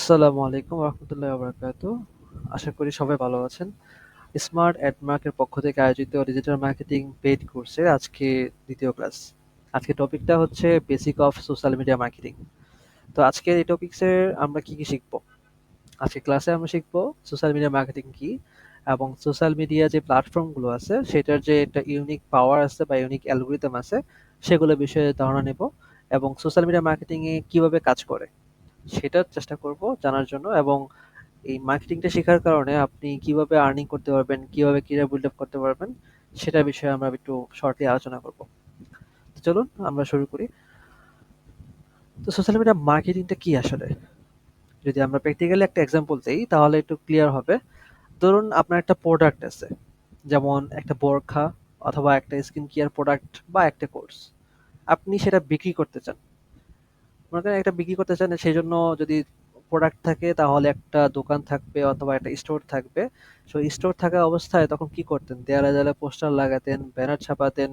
আসসালামু আলাইকুম রহমতুল্লাহ বারাকাতু। আশা করি সবাই ভালো আছেন। স্মার্ট অ্যাডমার্কের পক্ষ থেকে আয়োজিত ডিজিটাল মার্কেটিং পেইড কোর্সের আজকে দ্বিতীয় ক্লাস। আজকে টপিকটা হচ্ছে basic of social media marketing. তো আজকের এই টপিক্সের আমরা কি কি শিখবো? আজকে ক্লাসে আমরা শিখবো সোশ্যাল মিডিয়া মার্কেটিং কি এবং সোশ্যাল মিডিয়া যে প্ল্যাটফর্মগুলো আছে সেটার যে একটা ইউনিক পাওয়ার আছে বা ইউনিক অ্যালগোরিদম আছে সেগুলো বিষয়ে ধারণা নেব এবং সোশ্যাল মিডিয়া মার্কেটিং এ কিভাবে কাজ করে সেটার চেষ্টা করব জানার জন্য। এবং এই মার্কেটিংটা শেখার কারণে আপনি কিভাবে আর্নিং করতে পারবেন, কিভাবে ক্যারিয়ার বিল্ড আপ করতে পারবেন, সেটা বিষয়ে আমরা একটু শর্টলি আলোচনা করব। তো চলুন আমরা শুরু করি। তো সোশ্যাল মিডিয়া মার্কেটিংটা কি আসলে? যদি আমরা প্র্যাকটিক্যালি একটা এক্সাম্পল দেই তাহলে একটু ক্লিয়ার হবে। ধরুন আপনার একটা প্রোডাক্ট আছে, যেমন একটা বোরখা অথবা একটা স্কিন কেয়ার প্রোডাক্ট বা একটা কোর্স। আপনি সেটা বিক্রি করতে চান। মনে করেন একটা বিক্রি করতে চান, সেই জন্য যদি প্রোডাক্ট থাকে তাহলে একটা দোকান থাকবে অথবা একটা স্টোর থাকবে। সো স্টোর থাকা অবস্থায় তখন কি করতেন? দেয়ালে দেয়ালে পোস্টার লাগাতেন, ব্যানার ছাপাতেন।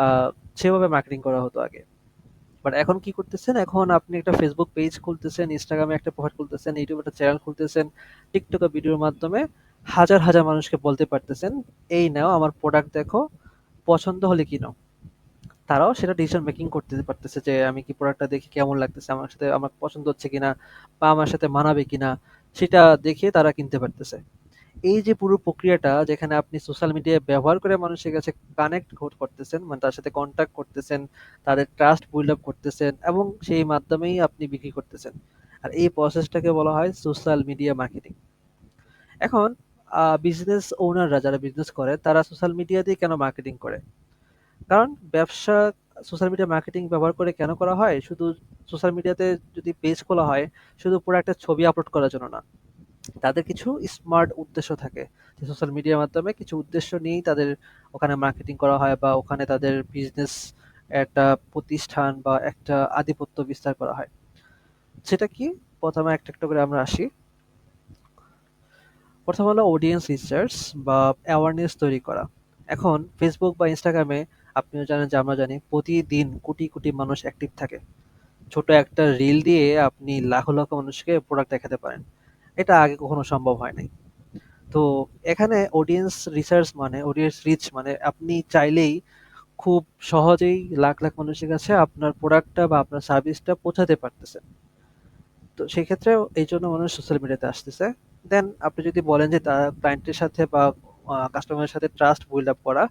আহ, সেভাবে মার্কেটিং করা হতো আগে। বাট এখন কি করতেছেন? এখন আপনি একটা ফেসবুক পেজ খুলতেছেন, ইনস্টাগ্রামে একটা প্রোফাইল খুলতেছেন, ইউটিউবে একটা চ্যানেল খুলতেছেন, টিকটকে ভিডিওর মাধ্যমে হাজার হাজার মানুষকে বলতে পারতেছেন, এই নাও আমার প্রোডাক্ট দেখো, পছন্দ হলে কিনো। তারাও সেটা ডিসিশন মেকিং করতে পারতেছে যে আমি কি প্রোডাক্টটা দেখে কেমন লাগতেছে, আমার সাথে আমার পছন্দ হচ্ছে কিনা বা আমার সাথে মানাবে কিনা, সেটা দেখে তারা কিনতে পারতেছে। এই যে পুরো প্রক্রিয়াটা, যেখানে আপনি সোশ্যাল মিডিয়া ব্যবহার করে মানুষের কাছে কানেক্ট করতেছেন, মানে তার সাথে কন্ট্যাক্ট করতেছেন, তাদের ট্রাস্ট বিল্ড আপ করতেছেন এবং সেই মাধ্যমেই আপনি বিক্রি করতেছেন। আর এই প্রসেসটাকে বলা হয় সোশ্যাল মিডিয়া মার্কেটিং। এখন বিজনেস ওনাররা যারা বিজনেস করে তারা সোশ্যাল মিডিয়া দিয়ে কেন মার্কেটিং করে? কারণ ব্যবসা সোশ্যাল মিডিয়া মার্কেটিং ব্যবহার করে কেন করা হয়? শুধু সোশ্যাল মিডিয়াতে যদি পেজ খোলা হয়, শুধু পুরো একটা ছবি আপলোড করার জন্য না। তাদের কিছু স্মার্ট উদ্দেশ্য থাকে। যে সোশ্যাল মিডিয়ার মাধ্যমে কিছু উদ্দেশ্য নিয়েই তাদের ওখানে মার্কেটিং করা হয় বা ওখানে তাদের বিজনেস একটা প্রতিষ্ঠান বা একটা আধিপত্য বিস্তার করা হয়। সেটা কি? প্রথমে একটা একটা করে আমরা আসি। প্রথম হলো অডিয়েন্স রিসার্চ বা অ্যাওয়ারনেস তৈরি করা। এখন ফেসবুক বা ইনস্টাগ্রামে আপনিও জানেন যে আমরা জানি প্রতিদিন কোটি কোটি মানুষ অ্যাক্টিভ থাকে। ছোট একটা রিল দিয়ে আপনি লাখো লাখো মানুষকে প্রোডাক্ট দেখাতে পারেন। এটা আগে কখনো সম্ভব হয় নাই। তো এখানে অডিয়েন্স রিসার্চ মানে অডিয়েন্স রিচ মানে আপনি চাইলেই খুব সহজেই লাখ লাখ মানুষের কাছে আপনার প্রোডাক্টটা বা আপনার সার্ভিসটা পৌঁছাতে পারতেছেন। তো সেক্ষেত্রে এই জন্য মানুষ সোশ্যাল মিডিয়াতে আসতেছে। দেন আপনি যদি বলেন যে তার ক্লায়েন্টের সাথে বা কাস্টমারের সাথে ট্রাস্ট বিল্ড আপ করা,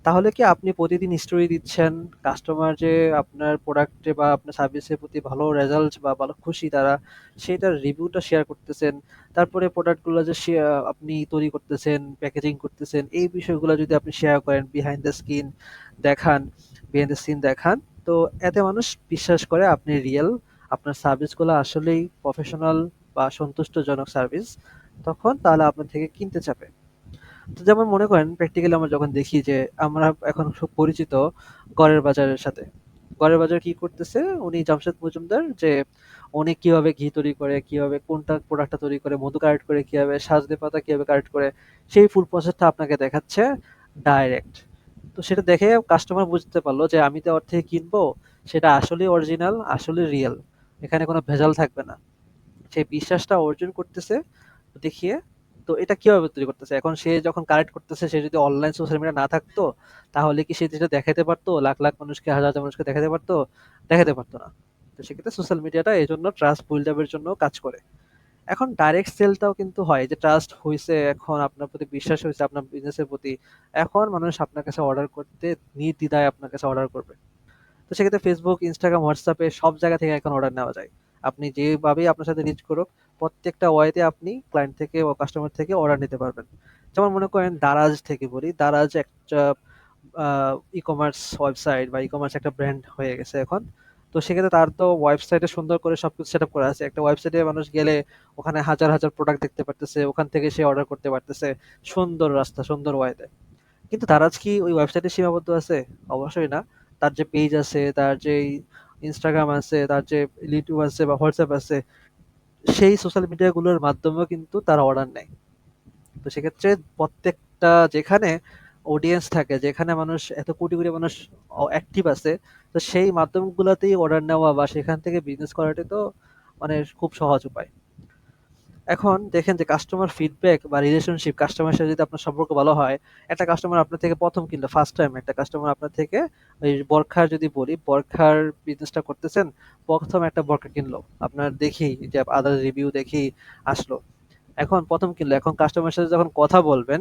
তাহলে কি আপনি প্রতিদিন স্টোরি দিচ্ছেন, কাস্টমার যে আপনার প্রোডাক্টে বা আপনার সার্ভিসের প্রতি ভালো রেজাল্ট বা ভালো খুশি তারা, সেটার রিভিউটা শেয়ার করতেছেন। তারপরে প্রোডাক্টগুলো যে আপনি তৈরি করতেছেন, প্যাকেজিং করতেছেন, এই বিষয়গুলো যদি আপনি শেয়ার করেন, দেখান বিহাইন্ড দ্য সিন দেখান, তো এতে মানুষ বিশ্বাস করে আপনি রিয়েল, আপনার সার্ভিসগুলো আসলেই প্রফেশনাল বা সন্তুষ্টজনক সার্ভিস। তখন তাহলে আপনার থেকে কিনতে চাবে। তো যেমন মনে করেন প্র্যাকটিক্যালি আমরা যখন দেখি যে আমরা এখন খুব পরিচিত গড়ের বাজারের সাথে। গড়ের বাজার কি করতেছে? উনি জামশেদ মজুমদার, যে উনি কিভাবে ঘি তৈরি করে, কিভাবে কোনটা প্রোডাক্টটা তৈরি করে, মধু কালেক্ট করে কিভাবে, সাজনে পাতা কিভাবে কালেক্ট করে, সেই ফুল প্রসেসটা আপনাকে দেখাচ্ছে ডাইরেক্ট। তো সেটা দেখে কাস্টমার বুঝতে পারলো যে আমি তো ওর থেকে কিনবো, সেটা আসলেই অরিজিনাল, আসলে রিয়েল, এখানে কোনো ভেজাল থাকবে না। সেই বিশ্বাসটা অর্জন করতেছে দেখিয়ে। তো এটা কিভাবে তৈরি করতেছে? এখন সে যখন কালেক্ট করতেছে, সে যদি অনলাইন সোশ্যাল মিডিয়া না থাকতো, তাহলে কি সে যেটা দেখাতে পারতো লাখ লাখ মানুষকে, হাজার হাজার মানুষকে দেখাতে পারতো? দেখাতে পারতো না। তো সেক্ষেত্রে সোশ্যাল মিডিয়াটা এই জন্য ট্রাস্ট বিল্ড আপের জন্য কাজ করে। এখন ডাইরেক্ট সেলটাও কিন্তু হয়, যে ট্রাস্ট হয়েছে, এখন আপনার প্রতি বিশ্বাস হয়েছে আপনার বিজনেসের প্রতি, এখন মানুষ আপনার কাছে অর্ডার করতে নির্দ্বিধায় আপনার কাছে অর্ডার করবে। তো সেক্ষেত্রে ফেসবুক, ইনস্টাগ্রাম, হোয়াটসঅ্যাপে সব জায়গা থেকে এখন অর্ডার নেওয়া যায়। আপনি যেভাবেই আপনার সাথে রিচ করুক, প্রত্যেকটা ওয়েতে আপনি ক্লায়েন্ট থেকে বা কাস্টমার থেকে অর্ডার নিতে পারবেন। যেমন মনে করেন দারাজ থেকে বলি, দারাজ একটা ই কমার্স ওয়েবসাইট বা ই কমার্স একটা ব্র্যান্ড হয়ে গেছে এখন। তো সেক্ষেত্রে তার তো ওয়েবসাইটে সুন্দর করে সবকিছু সেট আপ করা আছে। একটা ওয়েবসাইটে মানুষ গেলে ওখানে হাজার হাজার প্রোডাক্ট দেখতে পারতেছে, ওখান থেকে সে অর্ডার করতে পারতেছে সুন্দর রাস্তা, সুন্দর ওয়েতে। কিন্তু দারাজ কি ওই ওয়েবসাইটে সীমাবদ্ধ আছে? অবশ্যই না। তার যে পেজ আছে, তার যে ইনস্টাগ্রাম আছে, তার যে ইউটিউব আছে বা হোয়াটসঅ্যাপ আছে, সেই সোশ্যাল মিডিয়া গুলোর মাধ্যমেও কিন্তু তারা অর্ডার নেয়। তো সেক্ষেত্রে প্রত্যেকটা যেখানে অডিয়েন্স থাকে, যেখানে মানুষ এত কোটি কোটি মানুষ অ্যাক্টিভ আছে, তো সেই মাধ্যমগুলোতেই অর্ডার নেওয়া বা সেখান থেকে বিজনেস করাটাই তো মানে খুব সহজ উপায়। এখন দেখেন যে কাস্টমার ফিডব্যাক বা রিলেশনশিপ কাস্টমারের সাথে যদি আপনার সম্পর্ক ভালো হয়, একটা কাস্টমার আপনার থেকে ১ম কিনলো, ফার্স্ট টাইম একটা কাস্টমার আপনার থেকে ওই বরখার যদি বলি, বরখার বিজনেসটা করতেছেন, ১ম একটা বোরকা কিনলো। আপনার দেখেই যে আদার রিভিউ দেখেই আসলো। এখন ১ম কিনলো। এখন কাস্টমারের সাথে যখন কথা বলবেন,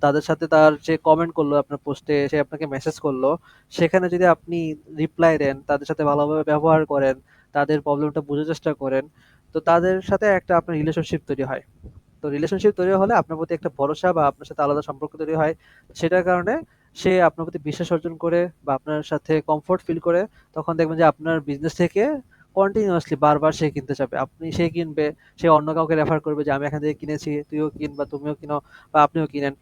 তাদের সাথে তার যে কমেন্ট করলো আপনার পোস্টে, সে আপনাকে মেসেজ করলো, সেখানে যদি আপনি রিপ্লাই দেন, তাদের সাথে ভালোভাবে ব্যবহার করেন, তাদের প্রবলেমটা বুঝার চেষ্টা করেন, তো তাদের সাথে একটা আপনার রিলেশনশিপ তৈরি হয়। তো রিলেশনশিপ তৈরি হলে আপনার প্রতি একটা ভরসা বা আপনার সাথে আলাদা সম্পর্ক তৈরি হয়। সেটার কারণে সে আপনার প্রতি বিশ্বাস অর্জন করে বা আপনার সাথে কমফোর্ট ফিল করে, তখন দেখবেন যে আপনার বিজনেস থেকে কন্টিনিউয়াসলি বারবার সে কিনতে চাবে। সে কিনবে, সে অন্য কাউকে রেফার করবে যে আমি এখান থেকে কিনেছি, তুইও কিন বা তুমিও কিনো বা আপনিও কিনেন।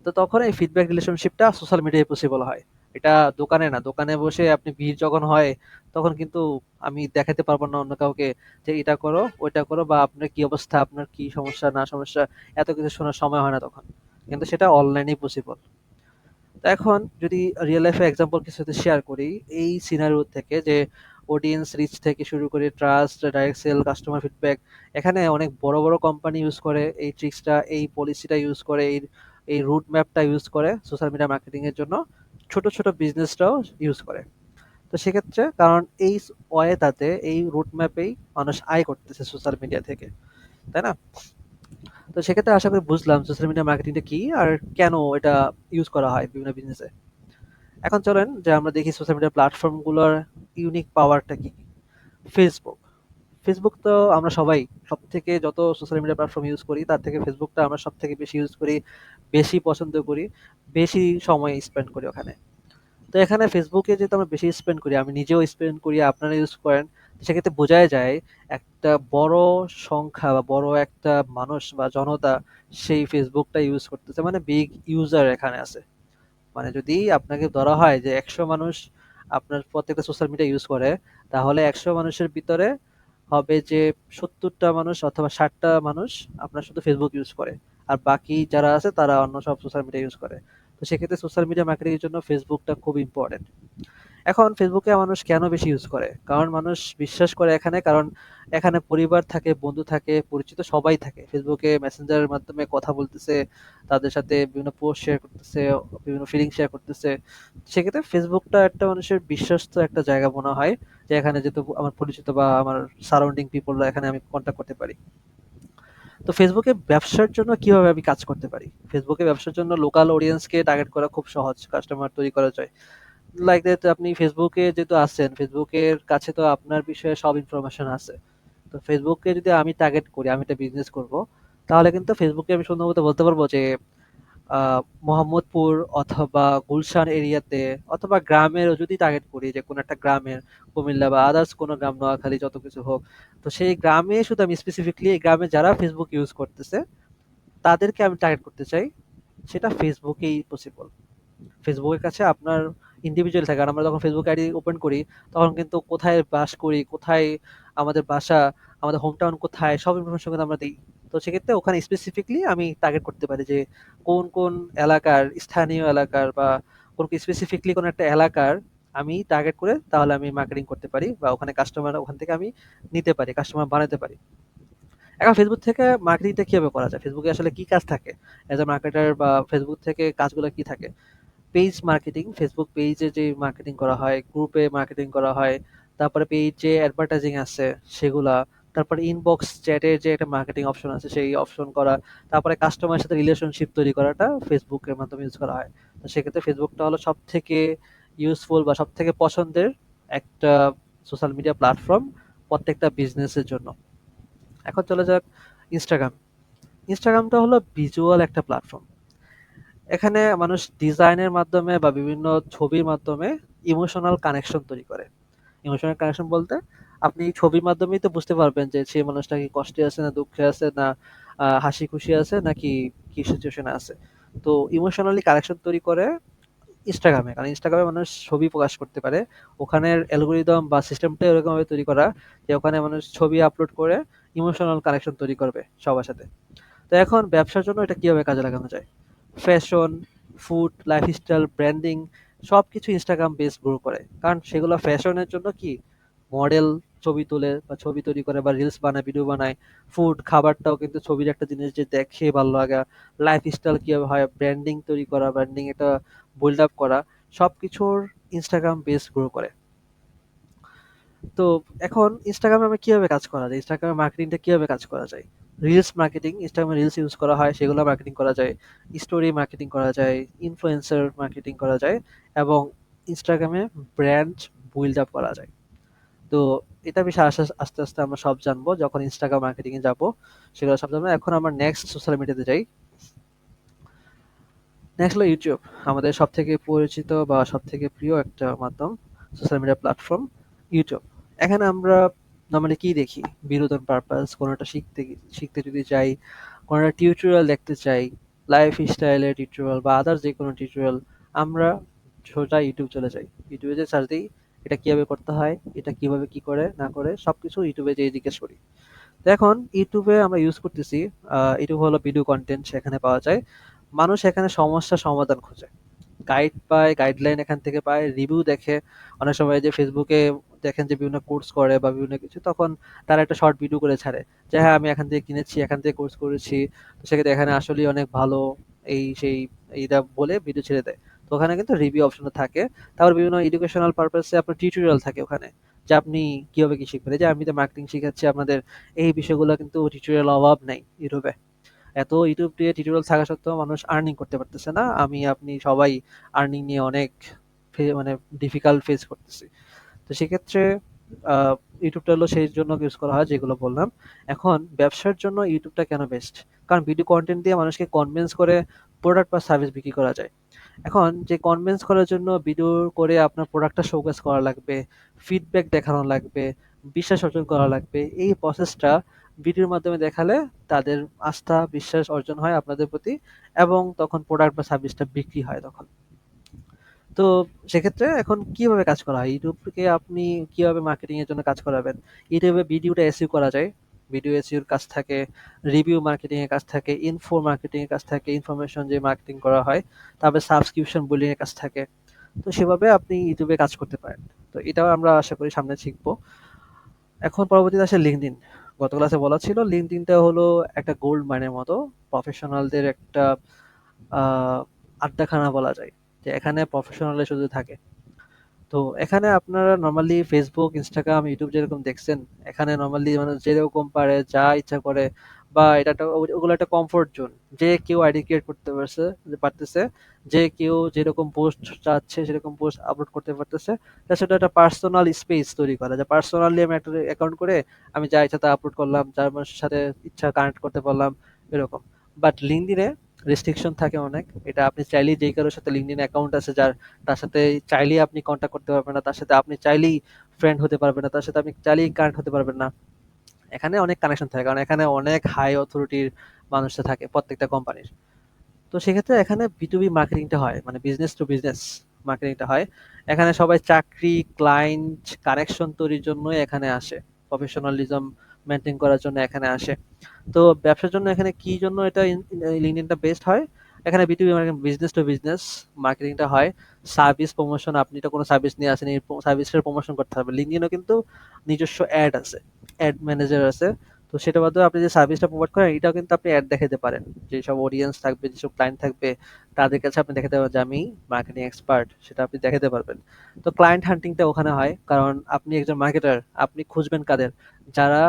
তো তখন এই ফিডব্যাক রিলেশনশিপটা সোশ্যাল মিডিয়ায় পসিবল হয়। এটা দোকানে না। দোকানে বসে আপনি ভিড় যখন হয়, তখন কিন্তু আমি দেখাতে পারব না অন্য কাউকে যে এটা করো, ওইটা করো বা আপনার কি অবস্থা, আপনার কি সমস্যা না সমস্যা, এত কিছু শোনার সময় হয় না তখন। কিন্তু সেটা অনলাইনেই পসিবল। তো এখন যদি রিয়েল লাইফে এক্সাম্পল কিছু যদি শেয়ার করি, এই সিনারিও থেকে যে অডিয়েন্স রিচ থেকে শুরু করে trust, direct sale, customer feedback, এখানে অনেক বড় বড় কোম্পানি ইউজ করে এই ট্রিক্সটা, এই পলিসিটা ইউজ করে, এই রুট ম্যাপটা ইউজ করে সোশ্যাল মিডিয়া মার্কেটিং এর জন্য। ছোট ছোট বিজনেসটাও ইউজ করে। তো সেক্ষেত্রে কারণ এই ওয়েটাতে, এই রুট ম্যাপেই মানুষ আয় করতেছে সোশ্যাল মিডিয়া থেকে, তাই না? তো সেক্ষেত্রে আশা করি বুঝলাম সোশ্যাল মিডিয়া মার্কেটিংটা কি আর কেন এটা ইউজ করা হয় বিভিন্ন বিজনেসে। এখন চলেন যে আমরা দেখি সোশ্যাল মিডিয়া প্ল্যাটফর্মগুলোর ইউনিক পাওয়ারটা কি। ফেসবুক। ফেসবুক তো আমরা সবাই সবথেকে যত সোশ্যাল মিডিয়া প্ল্যাটফর্ম ইউজ করি, তার থেকে ফেসবুকটা আমরা সবথেকে বেশি ইউজ করি, বেশি পছন্দ করি, বেশি সময় স্পেন্ড করি ওখানে। তো এখানে ফেসবুকে যেহেতু আমরা বেশি স্পেন্ড করি, আমি নিজেও স্পেন্ড করি, আপনারা ইউজ করেন, সেক্ষেত্রে বোঝাই যায় একটা বড় সংখ্যা বা বড় একটা মানুষ বা জনতা সেই ফেসবুকটা ইউজ করতেছে, মানে বিগ ইউজার এখানে আছে। মানে যদি আপনাকে ধরা হয় যে ১০০ মানুষ আপনার প্রত্যেকটা সোশ্যাল মিডিয়া ইউজ করে, তাহলে ১০০ মানুষের ভিতরে হবে যে ৭০টা মানুষ অথবা ৬০টা মানুষ আপনার শুধু ফেসবুক ইউজ করে। আর বাকি যারা আছে তারা অন্য সব সোশ্যাল মিডিয়া ইউজ করে। তো সেক্ষেত্রে সোশ্যাল মিডিয়া মার্কেটিং এর জন্য ফেসবুকটা খুব ইম্পর্টেন্ট। এখন ফেসবুকে মানুষ কেন বেশি ইউজ করে? কারণ মানুষ বিশ্বাস করে এখানে, কারণ এখানে পরিবার থাকে, বন্ধু থাকে, পরিচিত সবাই থাকে। ফেসবুকে মেসেঞ্জারের মাধ্যমে কথা বলতেছে, তাদের সাথে বিভিন্ন পোস্ট শেয়ার করতেছে, বিভিন্ন ফিলিং শেয়ার করতেছে। সেক্ষেত্রে ফেসবুকটা একটা মানুষের বিশ্বস্ত একটা জায়গা মনে হয়, যে এখানে যেহেতু আমার পরিচিত বা আমার সারাউন্ডিং পিপলরা এখানে আমি কন্ট্যাক্ট করতে পারি। তো ফেসবুকে ব্যবসার জন্য কিভাবে আমি কাজ করতে পারি? ফেসবুকে ব্যবসার জন্য লোকাল অডিয়েন্সকে টার্গেট করা খুব সহজ, কাস্টমার তৈরি করা যায়। লাইক দ্যাট আপনি ফেসবুকে যেহেতু আছেন, ফেসবুকের কাছে তো আপনার বিষয়ে সব ইনফরমেশন আছে। তো ফেসবুককে যদি আমি টার্গেট করি, আমি একটা বিজনেস করব, তাহলে কিন্তু ফেসবুকে আমি সুন্দর মতো বলতে পারবো যে মোহাম্মদপুর অথবা গুলশান এরিয়াতে অথবা গ্রামেরও যদি টার্গেট করি, যে কোনো একটা গ্রামের, কুমিল্লা বা আদার্স কোনো গ্রাম, নোয়াখালী যত কিছু হোক, তো সেই গ্রামে শুধু আমি স্পেসিফিকলি এই গ্রামে যারা ফেসবুক ইউজ করতেছে তাদেরকে আমি টার্গেট করতে চাই, সেটা ফেসবুকেই পসিবল। ফেসবুকের কাছে আপনার ইন্ডিভিজুয়াল থাকে। আর আমরা যখন ফেসবুক আইডি ওপেন করি, তখন কিন্তু কোথায় বাস করি, কোথায় আমাদের বাসা, আমাদের হোম টাউন কোথায়, সব ইনফরমেশন কিন্তু আমরা দিই। তো সেক্ষেত্রে ওখানে স্পেসিফিকলি আমি টার্গেট করতে পারি যে কোন কোন এলাকার, স্থানীয় এলাকার বা কোন স্পেসিফিকলি কোন একটা এলাকার আমি টার্গেট করে তাহলে আমি মার্কেটিং করতে পারি বা ওখানে কাস্টমার ওখান থেকে আমি নিতে পারি, কাস্টমার বানাতে পারি। এখন ফেসবুক থেকে মার্কেটিংটা কিভাবে করা যায়? ফেসবুকে আসলে কি কাজ থাকে এজ এ মার্কেটার, বা ফেসবুক থেকে কাজগুলো কি থাকে? পেজ মার্কেটিং, ফেসবুক পেজে যে মার্কেটিং করা হয়, গ্রুপে মার্কেটিং করা হয়, তারপরে পেজে অ্যাডভার্টাইজিং আছে সেগুলা, তারপরে ইনবক্স চ্যাটের যে একটা মার্কেটিং অপশন আছে সেই অপশন করা, তারপরে কাস্টমারের সাথে রিলেশনশিপ তৈরি করাটা ফেসবুকের মাধ্যমে ইউজ করা হয়। তো সেক্ষেত্রে ফেসবুকটা হলো সব থেকে ইউজফুল বা সব থেকে পছন্দের একটা সোশ্যাল মিডিয়া প্ল্যাটফর্ম প্রত্যেকটা বিজনেসের জন্য। এখন চলে যাক ইনস্টাগ্রাম। ইনস্টাগ্রামটা হলো ভিজুয়াল একটা প্ল্যাটফর্ম। এখানে মানুষ ডিজাইনের মাধ্যমে বা বিভিন্ন ছবির মাধ্যমে ইমোশনাল কানেকশন তৈরি করে। ইমোশনাল কানেকশন বলতে আপনি ছবির মাধ্যমেই তো বুঝতে পারবেন যে সেই মানুষটা কি কষ্টে আছে না দুঃখে আছে না হাসি খুশি আছে নাকি কি সিচুয়েশনে আছে। তো ইমোশনালি কানেকশন তৈরি করে ইনস্টাগ্রামে, কারণ ইনস্টাগ্রামে মানুষ ছবি প্রকাশ করতে পারে। ওখানের অ্যালগোরিদম বা সিস্টেমটা এরকমভাবে তৈরি করা যে ওখানে মানুষ ছবি আপলোড করে ইমোশনাল কানেকশন তৈরি করবে সবার সাথে। তো এখন ব্যবসার জন্য এটা কিভাবে কাজে লাগানো যায়? ফ্যাশন, ফুড, লাইফস্টাইল, ব্র্যান্ডিং সবকিছু ইনস্টাগ্রাম বেস গ্রো করে। কারণ সেগুলো ফ্যাশনের জন্য কি মডেল, ছবি তোলে বা ছবি তৈরি করে বা রিলস বানায়, ভিডিও বানায়। ফুড, খাবারটাও কিন্তু ছবির একটা জিনিস যে দেখে ভালো লাগা, লাইফস্টাইল কিভাবে হয়, ব্র্যান্ডিং তৈরি করা, ব্র্যান্ডিং এটা বিল্ড আপ করা, সবকিছুর ইনস্টাগ্রাম বেস গ্রো করে। তো এখন ইনস্টাগ্রামে আমরা কিভাবে কাজ করা যায়? ইনস্টাগ্রামে মার্কেটিংটা কিভাবে কাজ করা যায়? রিলস মার্কেটিং, ইনস্টাগ্রামে রিলস ইউজ করা হয়, সেগুলো মার্কেটিং করা যায়। স্টোরি মার্কেটিং করা যায়, ইনফ্লুয়েন্সার মার্কেটিং করা যায় এবং ইনস্টাগ্রামে ব্র্যান্ড বিল্ড আপ করা যায়। তো এটা বিষয়ে আস্তে আস্তে আমরা সব জানবো যখন ইনস্টাগ্রাম মার্কেটিং এ যাবো, সেগুলো সব জানবো। এখন আমরা নেক্সট সোশ্যাল মিডিয়াতে যাই। নেক্সট হলো ইউটিউব। আমাদের সবথেকে পরিচিত বা সবথেকে প্রিয় একটা মাধ্যম, সোশ্যাল মিডিয়া প্ল্যাটফর্ম ইউটিউব। এখানে আমরা নরমালি কি দেখি? বিনোদন পারপাস, কোনো একটা শিখতে যদি চাই, কোনো একটা টিউটোরিয়াল দেখতে চাই, লাইফ স্টাইলের টিউটোরিয়াল বা আদার্স যে কোনো টিউটোরিয়াল, আমরা সোজা ইউটিউব চলে যাই। ইউটিউবে যে সার্চ দিই, এটা কিভাবে করতে হয়, এটা কিভাবে কি করে না করে সবকিছু ইউটিউবে যেয়ে জিজ্ঞেস করি। তো এখন ইউটিউবে আমরা ইউজ করতেছি, ইউটিউব হলো ভিডিও কন্টেন্ট, সেখানে পাওয়া যায়। মানুষ এখানে সমস্যার সমাধান খোঁজে, গাইড পায়, গাইডলাইন এখান থেকে পায়, রিভিউ দেখে। অনেক সময় যে ফেসবুকে দেখেন যে বিভিন্ন কোর্স করে বা বিভিন্ন কিছু, তখন তারা একটা শর্ট ভিডিও করে ছাড়ে যে হ্যাঁ আমি এখান থেকে কিনেছি, এখান থেকে কোর্স করেছি, তো সেক্ষেত্রে এখানে আসলেই অনেক ভালো, এই সেই এইটা বলে ভিডিও ছেড়ে দেয়। তো ওখানে কিন্তু রিভিউ অপশনটা থাকে। তারপর বিভিন্ন এডুকেশনাল পারপাসে আপনার টিউটোরিয়াল থাকে ওখানে, যে আপনি কিভাবে কি শিখবেন। এই যে আমি তো মার্কেটিং শিখাচ্ছি আপনাদের, এই বিষয়গুলো কিন্তু টিউটোরিয়াল অভাব নাই ইউটিউবে। এত ইউটিউব দিয়ে টিউটোরিয়াল থাকা সত্ত্বেও মানুষ আর্নিং করতে পারতেছে না। আমি আপনি সবাই আর্নিং নিয়ে অনেক মানে ডিফিকাল্ট ফেস করতেছি। তো সেক্ষেত্রে আহ, ইউটিউবটা হলো সেই জন্য ইউজ করা হয় যেগুলো বললাম। এখন ব্যবসার জন্য ইউটিউবটা কেন বেস্ট? কারণ ভিডিও কন্টেন্ট দিয়ে মানুষকে কনভিন্স করে প্রোডাক্ট বা সার্ভিস বিক্রি করা যায়। এখন যে কনভিন্স করার জন্য ভিডিও করে আপনার প্রোডাক্টটা শোকেস করা লাগবে, ফিডব্যাক দেখানো লাগবে, বিশ্বাস অর্জন করা লাগবে, এই প্রসেসটা ভিডিওর মাধ্যমে দেখালে তাদের আস্থা বিশ্বাস অর্জন হয় আপনাদের প্রতি, এবং তখন প্রোডাক্ট বা সার্ভিসটা বিক্রি হয় তখন। তো সেক্ষেত্রে এখন কিভাবে কাজ করা হয়? ইউটিউবকে আপনি কিভাবে মার্কেটিং এর জন্য কাজ করাবেন? ইউটিউবে ভিডিওটা এসইও করা যায়। ভিডিও এসইওর কাজ থাকে, রিভিউ মার্কেটিং এর কাজ থাকে, ইনফো মার্কেটিং এর কাজ থাকে, ইনফরমেশন যে মার্কেটিং করা হয়, তারপরে সাবস্ক্রিপশন বিল্ডিং এর কাজ থাকে। তো সেভাবে আপনি ইউটিউবে কাজ করতে পারেন। তো এটাও আমরা আশা করি সামনে শিখবো। এখন পরবর্তীতে আসে লিঙ্কডইন। গত ক্লাসে বলা ছিল লিঙ্কডইনটা হলো একটা গোল্ড মাইনের মতো, প্রফেশনালদের একটা আহ আড্ডাখানা বলা যায়, যে এখানে প্রফেশনালরা শুধু থাকে। তো এখানে আপনারা নরমালি ফেসবুক, ইনস্টাগ্রাম, ইউটিউব যেরকম দেখছেন, এখানে নরমালি মানে যেরকম পারে যা ইচ্ছা করে, বা এটা একটা ওগুলো একটা কমফোর্ট জোন। যে কেউ আইডি ক্রিয়েট করতে পারতেছে, যে কেউ যেরকম পোস্ট চাচ্ছে সেরকম পোস্ট আপলোড করতে পারতেছে। তাছাড়া একটা পার্সোনাল স্পেস তৈরি করা, যে পার্সোনালি আমি একটা অ্যাকাউন্ট করে আমি যা ইচ্ছা তা আপলোড করলাম, যার মানুষের সাথে ইচ্ছা কানেক্ট করতে পারলাম, এরকম। বাট লিঙ্কডইনে রেস্ট্রিকশন থাকে অনেক। এটা আপনি চাইলেই যে কারোর সাথে লিঙ্কডইন অ্যাকাউন্ট আছে যার, তার সাথে চাইলেই আপনি কন্ট্যাক্ট করতে পারবেন না, তার সাথে আপনি চাইলেই ফ্রেন্ড হতে পারবেন না, তার সাথে আপনি চাইলেই কানেক্ট হতে পারবেন না। এখানে অনেক কানেকশন থাকে, কারণ এখানে অনেক হাই অথরিটির মানুষরা থাকে প্রত্যেকটা কোম্পানির। তো সেক্ষেত্রে এখানে বিটুবি মার্কেটিংটা হয়, মানে বিজনেস টু বিজনেস মার্কেটিংটা হয়। এখানে সবাই চাকরি, ক্লায়েন্ট, কানেকশন তৈরির জন্যই এখানে আসে, প্রফেশনালিজম মেনটেন করার জন্য এখানে আসে। তো ব্যবসার জন্য এখানে কি জন্য এটা লিঙ্কডইনটা বেস্ট হয়? এখানে বিটুবি বিজনেস টু বিজনেস মার্কেটিংটা হয়। সার্ভিস প্রমোশন, আপনি তো কোনো সার্ভিস নিয়ে আসেন, এই সার্ভিসের প্রমোশন করতে হবে। লিঙ্কডইনও কিন্তু নিজস্ব অ্যাড আছে, অ্যাড ম্যানেজার আছে। তো সেটা বাদেও আপনি যে সার্ভিসটা প্রোভাইড করেন, এটাও কিন্তু আপনি অ্যাড দেখাতে পারেন। যেসব অডিয়েন্স থাকবে, যেসব ক্লায়েন্ট থাকবে, তাদের কাছে আপনি দেখাতে পারবেন যে আমি মার্কেটিং এক্সপার্ট, সেটা আপনি দেখাতে পারবেন। তো ক্লায়েন্ট হান্টিংটা ওখানে হয়, কারণ আপনি একজন মার্কেটার, আপনি খুঁজবেন কাদের? যারা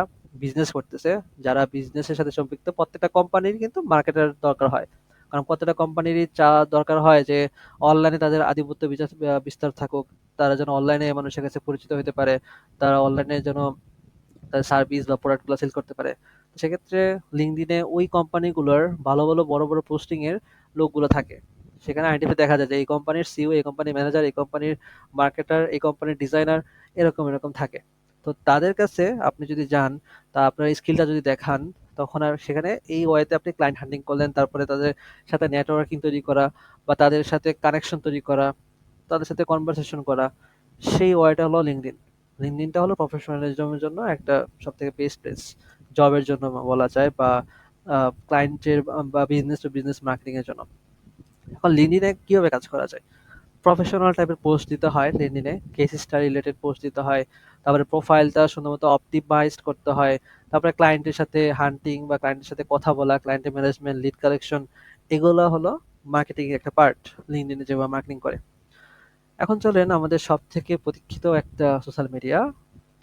বিজনেস করতেছে, যারা বিজনেসের সাথে সম্পৃক্ত। প্রত্যেকটা কোম্পানির কিন্তু মার্কেটার দরকার হয়, কারণ প্রত্যেকটা কোম্পানিরই দরকার হয় যে অনলাইনে তাদের আধিপত্য বিস্তার থাকুক, তারা যেন অনলাইনে মানুষের কাছে পরিচিত হতে পারে, তারা অনলাইনে যেন তাদের সার্ভিস বা প্রোডাক্টগুলো সেল করতে পারে। তো সেক্ষেত্রে লিঙ্কডইনে ওই কোম্পানিগুলোর ভালো ভালো বড় বড় পোস্টিং এর লোকগুলো থাকে। সেখানে আইডেন্টিফাই দেখা যায় যে এই কোম্পানির সিইও, এই কোম্পানির ম্যানেজার, এই কোম্পানির মার্কেটার, এই কোম্পানির ডিজাইনার, এরকম এরকম থাকে। তো তাদের কাছে আপনি যদি যান, তা আপনার স্কিলটা যদি দেখান, তখন আর সেখানে এই ওয়েতে আপনি ক্লায়েন্ট হান্টিং করলেন, তারপরে তাদের সাথে নেটওয়ার্কিং তৈরি করা বা তাদের সাথে কানেকশন তৈরি করা, তাদের সাথে কনভারসেশন করা, সেই ওয়েটা হলো লিঙ্কডইন। লিঙ্কডইনটা হলো প্রফেশনালিজমের জন্য একটা সবথেকে বেস্ট প্লেস, জবের জন্য বলা যায়, বা ক্লায়েন্টের বা বিজনেস টু বিজনেস মার্কেটিং এর জন্য। এখন লিঙ্কডইনে কিভাবে কাজ করা যায়? প্রফেশনাল টাইপের পোস্ট দিতে হয় LinkedIn-এ, কেস স্টাডি রিলেটেড পোস্ট দিতে হয়। তারপরে প্রোফাইলটা সুন্দরমতো অপটিমাইজড করতে হয়। তারপরে ক্লায়েন্টের সাথে হান্টিং বা ক্লায়েন্টের সাথে কথা বলা, ক্লায়েন্টের ম্যানেজমেন্ট, লিড কালেকশন, এগুলো হলো মার্কেটিং এর একটা পার্ট। LinkedIn-এ যেভাবে মার্কেটিং করে। এখন চলেন আমাদের সবথেকে প্রতীক্ষিত একটা সোশ্যাল মিডিয়া,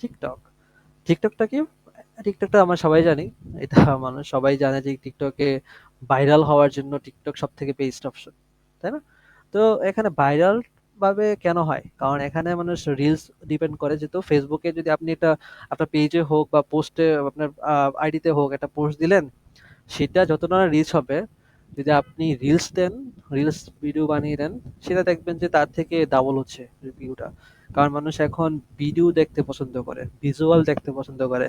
TikTok। টিকটকটা কি? টিকটকটা আমরা সবাই জানি। এটা মানুষ সবাই জানে যে টিকটকে ভাইরাল হওয়ার জন্য টিকটক সবথেকে বেস্ট অপশন। তাই না? তো এখানে ভাইরাল ভাবে কেন হয়? কারণ এখানে মানুষ রিলস ডিপেন্ড করে, যেহেতু ফেসবুকে যদি আপনি এটা আপনার পেজে হোক বা পোস্টে আপনার আইডিতে হোক একটা পোস্ট দিলেন, সেটা যতটা না রিচ হবে, যদি আপনি রিলস দেন, রিলস ভিডিও বানিয়ে দেন, সেটা দেখবেন যে তার থেকে ডাবল হচ্ছে ভিউটা। কারণ মানুষ এখন ভিডিও দেখতে পছন্দ করে, ভিজুয়াল দেখতে পছন্দ করে,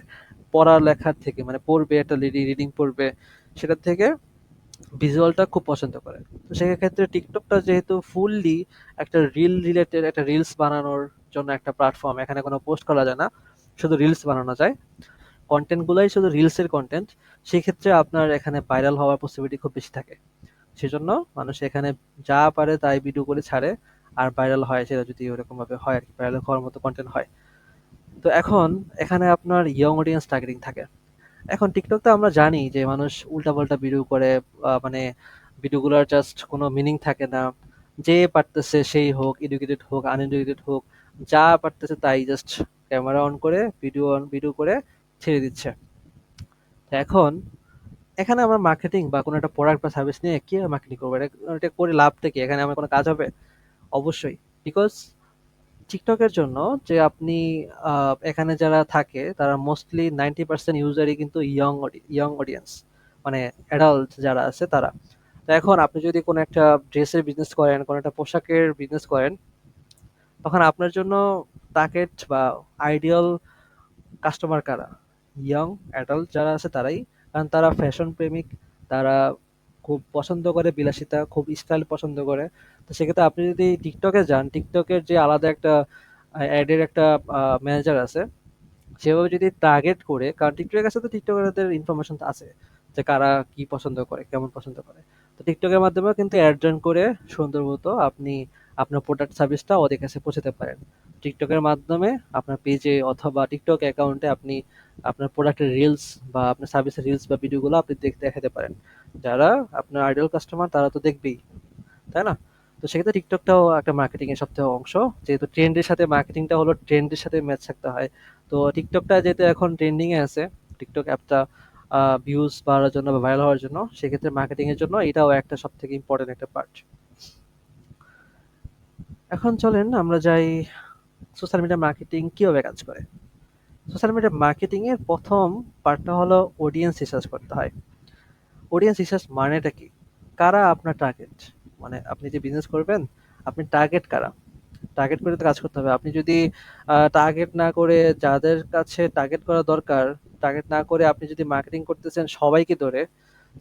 পড়ালেখার থেকে, মানে পড়বে একটা রিডিং পড়বে, সেটার থেকে ভিজুয়ালটা খুব পছন্দ করে। তো সেক্ষেত্রে টিকটকটা যেহেতু ফুললি একটা রিল রিলেটেড, একটা রিলস বানানোর জন্য একটা প্ল্যাটফর্ম, এখানে কোনো পোস্ট করা যায় না, শুধু রিলস বানানো যায়, কন্টেন্ট গুলাই শুধু রিলসের কন্টেন্ট, সেক্ষেত্রে আপনার এখানে ভাইরাল হওয়ার পসিবিলিটি খুব বেশি থাকে। সেজন্য মানুষ এখানে যা পারে তাই ভিডিও করে ছাড়ে, আর ভাইরাল হয়, সেটা যদি ওরকম ভাবে হয় আর কি, ভাইরাল হওয়ার মতো কন্টেন্ট হয়। তো এখন এখানে আপনার ইয়ং অডিয়েন্স টার্গেটিং থাকে। এখন টিকটক তো আমরা জানি যে মানুষ উল্টাপাল্টা ভিডিও করে, মানে ভিডিওগুলোর জাস্ট কোনো মিনিং থাকে না। যে পারতেছে সেই হোক, এডুকেটেড হোক, আনএডুকেটেড হোক, যা পারতেছে তাই জাস্ট ক্যামেরা অন করে ভিডিও করে ছেড়ে দিচ্ছে। তো এখন এখানে আমার মার্কেটিং বা কোনো একটা প্রোডাক্ট বা সার্ভিস নিয়ে কি মার্কেটিং করবো? এটা করে লাভটা কি? এখানে আমার কোনো কাজ হবে? অবশ্যই। বিকজ টিকটকের জন্য যে আপনি এখানে যারা থাকে তারা মোস্টলি 90% ইউজারই কিন্তু ইয়ং অডিয়েন্স, মানে অ্যাডাল্ট যারা আছে তারা। তো এখন আপনি যদি কোনো একটা ড্রেসের বিজনেস করেন, কোনো একটা পোশাকের বিজনেস করেন, তখন আপনার জন্য টার্গেট বা আইডিয়াল কাস্টমার কারা? ইয়ং অ্যাডাল্ট যারা আছে তারাই। কারণ তারা ফ্যাশন প্রেমিক, তারা খুব পছন্দ করে বিলাসিতা, খুব স্টাইল পছন্দ করে। তো সেক্ষেত্রে আপনি যদি টিকটকে যান, টিকটকের যে আলাদা একটা অ্যাডের একটা ম্যানেজার আছে, সেভাবে যদি টার্গেট করে, কারণ টিকটকের কাছে তো টিকটকারদের ইনফরমেশন আছে যে কারা কি পছন্দ করে, কেমন পছন্দ করে। তো টিকটকের মাধ্যমে কিন্তু অ্যাড রান করে সুন্দর মতো আপনি আপনার প্রোডাক্ট সার্ভিসটা ওদের কাছে পৌঁছাতে পারেন। টিকটকের মাধ্যমে আপনার পেজে অথবা টিকটক অ্যাকাউন্টে আপনি আপনার প্রোডাক্টের রিলস বা আপনার সার্ভিসের রিলস বা ভিডিওগুলো আপনি দেখাতে পারেন। যারা আপনার আইডল কাস্টমার তারা তো দেখবেই, তাই না? তো সেক্ষেত্রে টিকটকটাও একটা মার্কেটিং এর সপ্তাহে অংশ। যেহেতু ট্রেন্ডের সাথে মার্কেটিংটা হলো, ট্রেন্ডের সাথে ম্যাচ থাকতে হয়। তো টিকটকটা যেহেতু এখন ট্রেন্ডিং এ আছে, টিকটক অ্যাপটা ভিউজ বাড়ার জন্য বা ভাইরাল হওয়ার জন্য, সেক্ষেত্রে মার্কেটিং এর জন্য এটাও একটা সব থেকে ইম্পর্টেন্ট একটা পার্ট। এখন চলেন আমরা যাই সোশ্যাল মিডিয়া মার্কেটিং কিভাবে কাজ করে। সোশ্যাল মিডিয়া মার্কেটিং এর প্রথম পার্টটা হলো অডিয়েন্স রিসার্চ করতে হয়। অডিয়েন্স রিসার্চ মানেটা কি? কারা আপনার টার্গেট? মানে আপনি যে বিজনেস করবেন, আপনি টার্গেট কারা? টার্গেট করে তো কাজ করতে হবে। আপনি যদি টার্গেট না করে, যাদের কাছে টার্গেট করা দরকার, টার্গেট না করে আপনি যদি মার্কেটিং করতেছেন সবাইকে ধরে,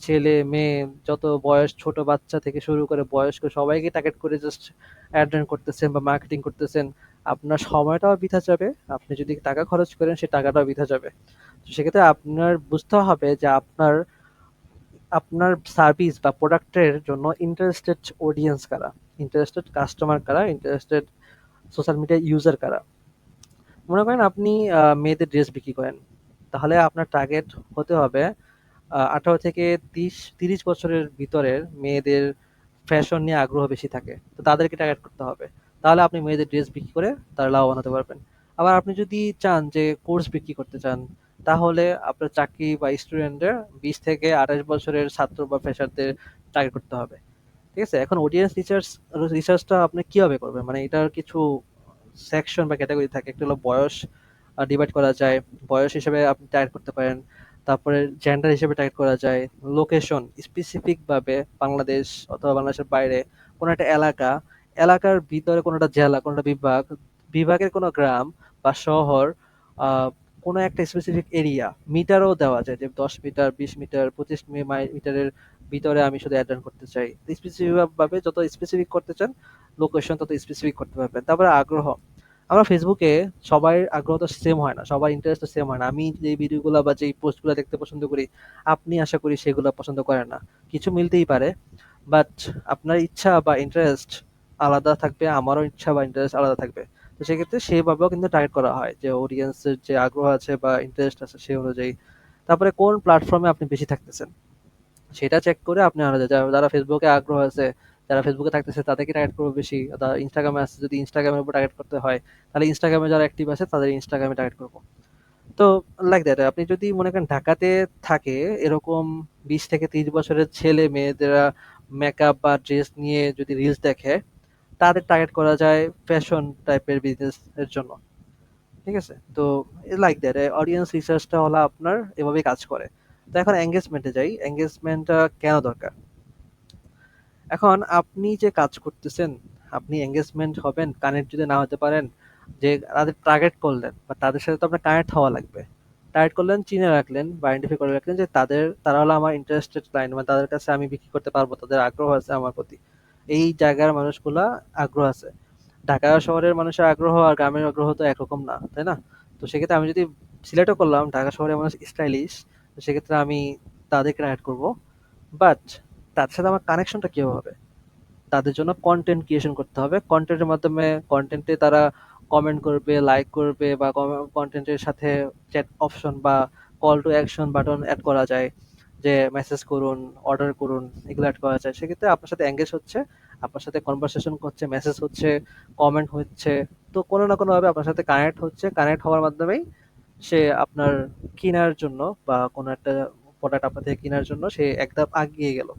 ছেলে, মেয়ে, যত বয়স, ছোট বাচ্চা থেকে শুরু করে বয়স্ক সবাইকে টার্গেট করে জাস্ট অ্যাড রান করতেছেন বা মার্কেটিং করতেছেন, আপনার সময়টাও বৃথা যাবে। আপনি যদি টাকা খরচ করেন, সেই টাকাটাও বৃথা যাবে। তো সেক্ষেত্রে আপনার বুঝতে হবে যে আপনার আপনার সার্ভিস বা প্রোডাক্টের জন্য ইন্টারেস্টেড অডিয়েন্স কারা, ইন্টারেস্টেড কাস্টমার কারা, ইন্টারেস্টেড সোশ্যাল মিডিয়া ইউজার কারা। মনে করেন আপনি মেয়েদের ড্রেস বিক্রি করেন, তাহলে আপনার টার্গেট হতে হবে 18 থেকে 30 বছরের ভিতরের মেয়েদের, ফ্যাশন নিয়ে আগ্রহ বেশি থাকে, তো তাদেরকে টার্গেট করতে হবে। তাহলে আপনি মেয়েদের ড্রেস বিক্রি করে তারা লাভবান হতে পারবেন। আবার আপনি যদি চান যে কোর্স বিক্রি করতে চান, তাহলে আপনার চাকরি বা স্টুডেন্টদের 20 থেকে 28 বছরের ছাত্র বা ফ্রেশারদের টার্গেট করতে হবে। ঠিক আছে? এখন অডিয়েন্স রিসার্চটা আপনি কিভাবে করবেন? মানে এটার কিছু সেকশন বা ক্যাটাগরি থাকে। একটা হলো বয়স, ডিভাইড করা যায়। বয়স হিসেবে আপনি টার্গেট করতে পারেন। তারপরে জেন্ডার হিসেবে টার্গেট করা যায়। লোকেশন, স্পেসিফিক ভাবে বাংলাদেশ অথবা বাংলাদেশের বাইরে কোনো একটা এলাকা, এলাকার ভিতরে কোনো একটা জেলা, কোনো একটা বিভাগ, বিভাগের কোনো গ্রাম বা শহর, আহ, কোনো একটা স্পেসিফিক এরিয়া, মিটারও দেওয়া যায় যে 10 মিটার, 20 মিটার, 25 মিটারের ভিতরে আমি শুধু অ্যাড করতে চাই। স্পেসিফিক ভাবে যত স্পেসিফিক করতে চান লোকেশন, তত স্পেসিফিক করতে পারবেন। তারপরে আগ্রহ, আমরা ফেসবুকে সবাই আগ্রহ তো সেম হয় না, সবার ইন্টারেস্ট তো সেম হয় না। আমি যে ভিডিওগুলো বা যেই পোস্টগুলো দেখতে পছন্দ করি, আপনি আশা করি সেগুলো পছন্দ করেন না। কিছু মিলতেই পারে, বাট আপনার ইচ্ছা বা ইন্টারেস্ট আলাদা থাকবে, আমারও ইচ্ছা বা ইন্টারেস্ট আলাদা থাকবে। তো সেক্ষেত্রে সেভাবেও কিন্তু টার্গেট করা হয় যে অডিয়েন্সের যে আগ্রহ আছে বা ইন্টারেস্ট আছে সেই অনুযায়ী। তারপরে কোন প্ল্যাটফর্মে আপনি বেশি থাকতেছেন সেটা চেক করে আপনি আলাদা যারা ফেসবুকে আগ্রহ আছে, যারা ফেসবুকে থাকতেছে তাদেরকে টার্গেট করবো বেশি। যারা ইনস্টাগ্রামে আছে, যদি ইনস্টাগ্রামের উপর টার্গেট করতে হয় তাহলে ইনস্টাগ্রামে যারা অ্যাক্টিভ আছে তাদের ইনস্টাগ্রামে টার্গেট করবো। তো লাইক দ্যাট আপনি যদি মনে করেন ঢাকাতে থাকে এরকম 20 থেকে 30 বছরের ছেলে মেয়েদেরা মেকআপ বা ড্রেস নিয়ে যদি রিলস দেখে, তাদের টার্গেট করা যায় ফ্যাশন টাইপের বিজনেস এর জন্য। ঠিক আছে? তো লাইক দ্যাট অডিয়েন্স রিসার্চটা হলো আপনার এভাবেই কাজ করে। তো এখন এঙ্গেজমেন্টে যাই। এঙ্গেজমেন্টটা কেন দরকার? এখন আপনি যে কাজ করতেছেন, আপনি এঙ্গেজমেন্ট হবেন, কানেক্ট যদি না হতে পারেন, যে তাদের টার্গেট করলেন বা তাদের সাথে তো আপনার কানেক্ট হওয়া লাগবে। টার্গেট করলেন, চিনে রাখলেন বা আইডেন্টিফাই করে রাখলেন যে তারা হলো আমার ইন্টারেস্টেড ক্লায়েন্ট, মানে তাদের কাছে আমি বিক্রি করতে পারবো, তাদের আগ্রহ আছে আমার প্রতি। এই জায়গার মানুষগুলা আগ্রহ আছে। ঢাকা শহরের মানুষের আগ্রহ আর গ্রামের আগ্রহ তো একরকম না, তাই না? তো সেক্ষেত্রে আমি যদি সিলেক্টও করলাম ঢাকা শহরের মানুষ স্টাইলিশ, তো সেক্ষেত্রে আমি তাদেরকে টার্গেট করবো। বাট তাদের সাথে আমার কানেকশনটা কিভাবে হবে? তাদের জন্য কন্টেন্ট ক্রিয়েশন করতে হবে। কন্টেন্টের মাধ্যমে কন্টেন্টে তারা কমেন্ট করবে, লাইক করবে বা কন্টেন্টের সাথে চ্যাট অপশন বা call to action button add করা যায়। যে মেসেজ করুন, অর্ডার করুন, এগুলো এড করা যায়। সেক্ষেত্রে আপনার সাথে এঙ্গেজ হচ্ছে, আপনার সাথে কনভারসেশন হচ্ছে, মেসেজ হচ্ছে, কমেন্ট হচ্ছে। তো কোনো না কোনোভাবে আপনার সাথে কানেক্ট হচ্ছে। কানেক্ট হওয়ার মাধ্যমেই সে আপনার কেনার জন্য বা কোনো একটা প্রোডাক্ট আপনার থেকে কেনার জন্য সে এক ধাপ আগিয়ে গেল।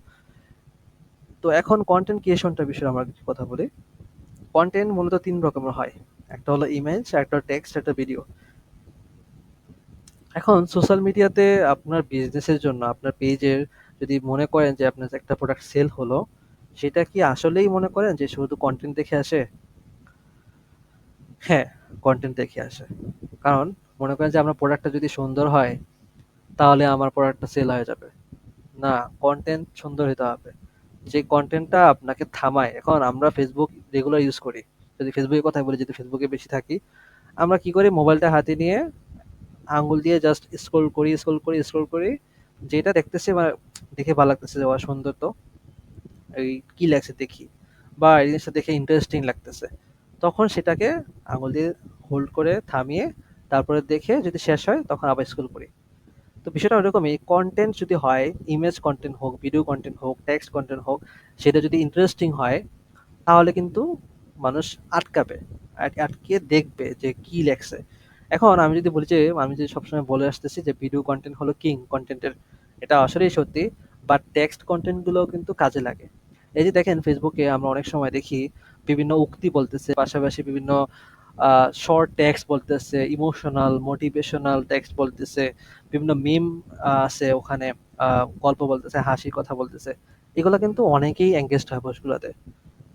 তো এখন কনটেন্ট ক্রিয়েশনটার বিষয়ে আমরা কিছু কথা বলি। কনটেন্ট মূলত ৩ রকমের হয়। একটা হলো ইমেজ, একটা টেক্সট, একটা ভিডিও। এখন সোশ্যাল মিডিয়াতে আপনার বিজনেসের জন্য আপনার পেজের যদি মনে করেন যে আপনার একটা প্রোডাক্ট সেল হলো, সেটা কি আসলেই মনে করেন যে শুধু কনটেন্ট দেখে আসে? হ্যাঁ, কনটেন্ট দেখে আসে। কারণ মনে করেন যে আপনার প্রোডাক্টটা যদি সুন্দর হয়, তাহলে আমার প্রোডাক্টটা সেল হয়ে যাবে। না, কনটেন্ট সুন্দর হইতে হবে। যে কনটেন্টটা আপনাকে থামায়। এখন আমরা ফেসবুক রেগুলার ইউজ করি। যদি ফেসবুকের কথাই বলি, যেহেতু ফেসবুকে বেশি থাকি, আমরা কি করি মোবাইলটা হাতে নিয়ে আঙ্গুল দিয়ে জাস্ট স্ক্রল করি, স্ক্রল করি, স্ক্রল করি। যেটা দেখতেছি মানে দেখে ভালো লাগতেছে যে ওয়া সুন্দর তো, এই কি লাগছে দেখি, বা এই জিনিসটা দেখে ইন্টারেস্টিং লাগতেছে। তখন সেটাকে আঙ্গুল দিয়ে হোল্ড করে থামিয়ে তারপরে দেখে যদি শেষ হয় তখন আবার স্ক্রল করি। তো বিষয়টা ওরকমই, কনটেন্ট যদি হয়, ইমেজ কনটেন্ট হোক, ভিডিও কনটেন্ট হোক, টেক্সট কনটেন্ট হোক, সেটা যদি ইন্টারেস্টিং হয় তাহলে কিন্তু মানুষ আটকাবে, আটকে দেখবে যে কি লেখছে। এখন আমি যদি বলি যে আমি যদি সবসময় বলে আসতেছি যে ভিডিও কন্টেন্ট হলো কিং কন্টেন্টের, এটা আসলেই সত্যি। বাট টেক্সট কন্টেন্ট গুলো কিন্তু কাজে লাগে। এই যে দেখেন ফেসবুকে আমরা অনেক সময় দেখি বিভিন্ন উক্তি বলতেছে, পাশাপাশি বিভিন্ন শর্ট টেক্সট বলতেছে, ইমোশনাল মোটিভেশনাল টেক্সট বলতেছে, বিভিন্ন মিম আছে ওখানে, গল্প বলতেছে, হাসির কথা বলতেছে। এগুলো কিন্তু অনেকেই এঙ্গেজড হয় পোস্টগুলোতে।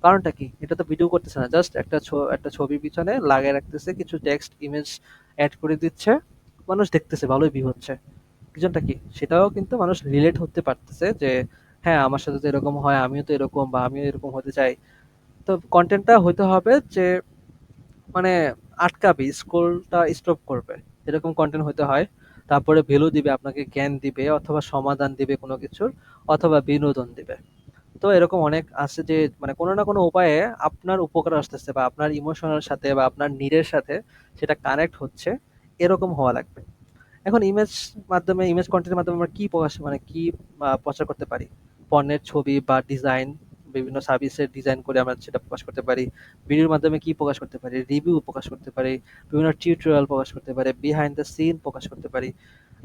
কারণটা কি? এটা তো ভিডিও করতেছে না। জাস্ট একটা ছবির পিছনে লাগায় রাখতেছে, কিছু টেক্সট, ইমেজ এড করে দিচ্ছে। মানুষ দেখতেছে, ভালোই ভিউ হচ্ছে। রিজনটা কি? সেটাও কিন্তু মানুষ রিলেট হতে পারতেছে যে, হ্যাঁ, আমার সাথে তো এরকম হয়, আমিও তো এরকম বা আমিও এরকম হতে চাই। তো কনটেন্টটা হইতে হবে যে মানে আটকাবে, স্ক্রলটা স্টপ করবে। এরকম কনটেন্ট হইতে হয়। তারপরে ভ্যালু দিবে, আপনাকে জ্ঞান দিবে অথবা সমাধান দিবে কোনো কিছুর, অথবা বিনোদন দিবে। তো এরকম অনেক আছে যে মানে কোনো না কোনো উপায়ে আপনার উপকার আসতেছে বা আপনার ইমোশনের সাথে বা আপনার নিডের সাথে সেটা কানেক্ট হচ্ছে, এরকম হওয়া লাগবে। এখন ইমেজ কন্টেন্টের মাধ্যমে আমরা কি প্রকাশ মানে কি প্রচার করতে পারি? পণ্যের ছবি বা ডিজাইন, বিভিন্ন সার্ভিসের ডিজাইন করে আমরা সেটা প্রকাশ করতে পারি। ভিডিওর মাধ্যমে কি প্রকাশ করতে পারি? রিভিউ প্রকাশ করতে পারি, বিভিন্ন টিউটোরিয়াল প্রকাশ করতে পারি, বিহাইন্ড দ্য সিন প্রকাশ করতে পারি।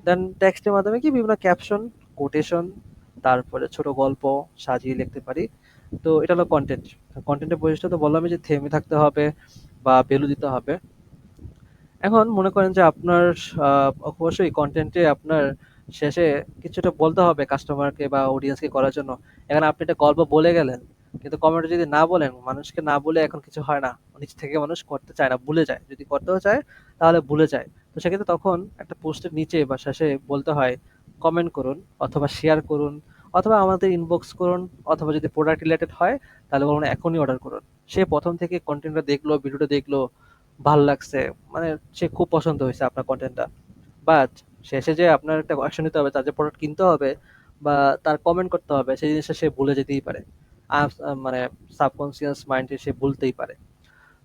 দেন টেক্সটের মাধ্যমে কি বিভিন্ন ক্যাপশন, কোটেশন, তারপরে ছোট গল্প সাজিয়ে লিখতে পারি। তো এটা হলো কন্টেন্ট। কন্টেন্টের বৈশিষ্ট্য তো বললামই যে থেমে থাকতে হবে বা ভ্যালু দিতে হবে। এখন মনে করেন যে আপনার অবশ্যই কনটেন্টে আপনার শেষে কিছুটা বলতে হবে কাস্টমারকে বা অডিয়েন্সকে করার জন্য। এখন আপনি একটা গল্প বলে গেলেন, কিন্তু কমেন্টে যদি না বলেন, মানুষকে না বলে এখন কিছু হয় না। নিজ থেকে মানুষ করতে চায় না, ভুলে যায়। যদি করতেও চায় তাহলে ভুলে যায়। তো সেক্ষেত্রে তখন একটা পোস্টের নিচে বা শেষে বলতে হয় কমেন্ট করুন অথবা শেয়ার করুন অথবা আমাদের ইনবক্স করুন, অথবা যদি প্রোডাক্ট রিলেটেড হয় তাহলে বলুন এখনই অর্ডার করুন। সে প্রথম থেকে কন্টেন্টটা দেখলো, ভিডিওটা দেখলো, ভাল লাগছে, মানে সে খুব পছন্দ হয়েছে আপনার কন্টেন্টটা। বাট শেষে যে আপনার একটা অ্যাকশন নিতে হবে, তার যে প্রোডাক্ট কিনতে হবে বা তার কমেন্ট করতে হবে, সেই জিনিসটা সে ভুলে যেতেই পারে। মানে সাবকনসিয়াস মাইন্ডে সে ভুলতেই পারে।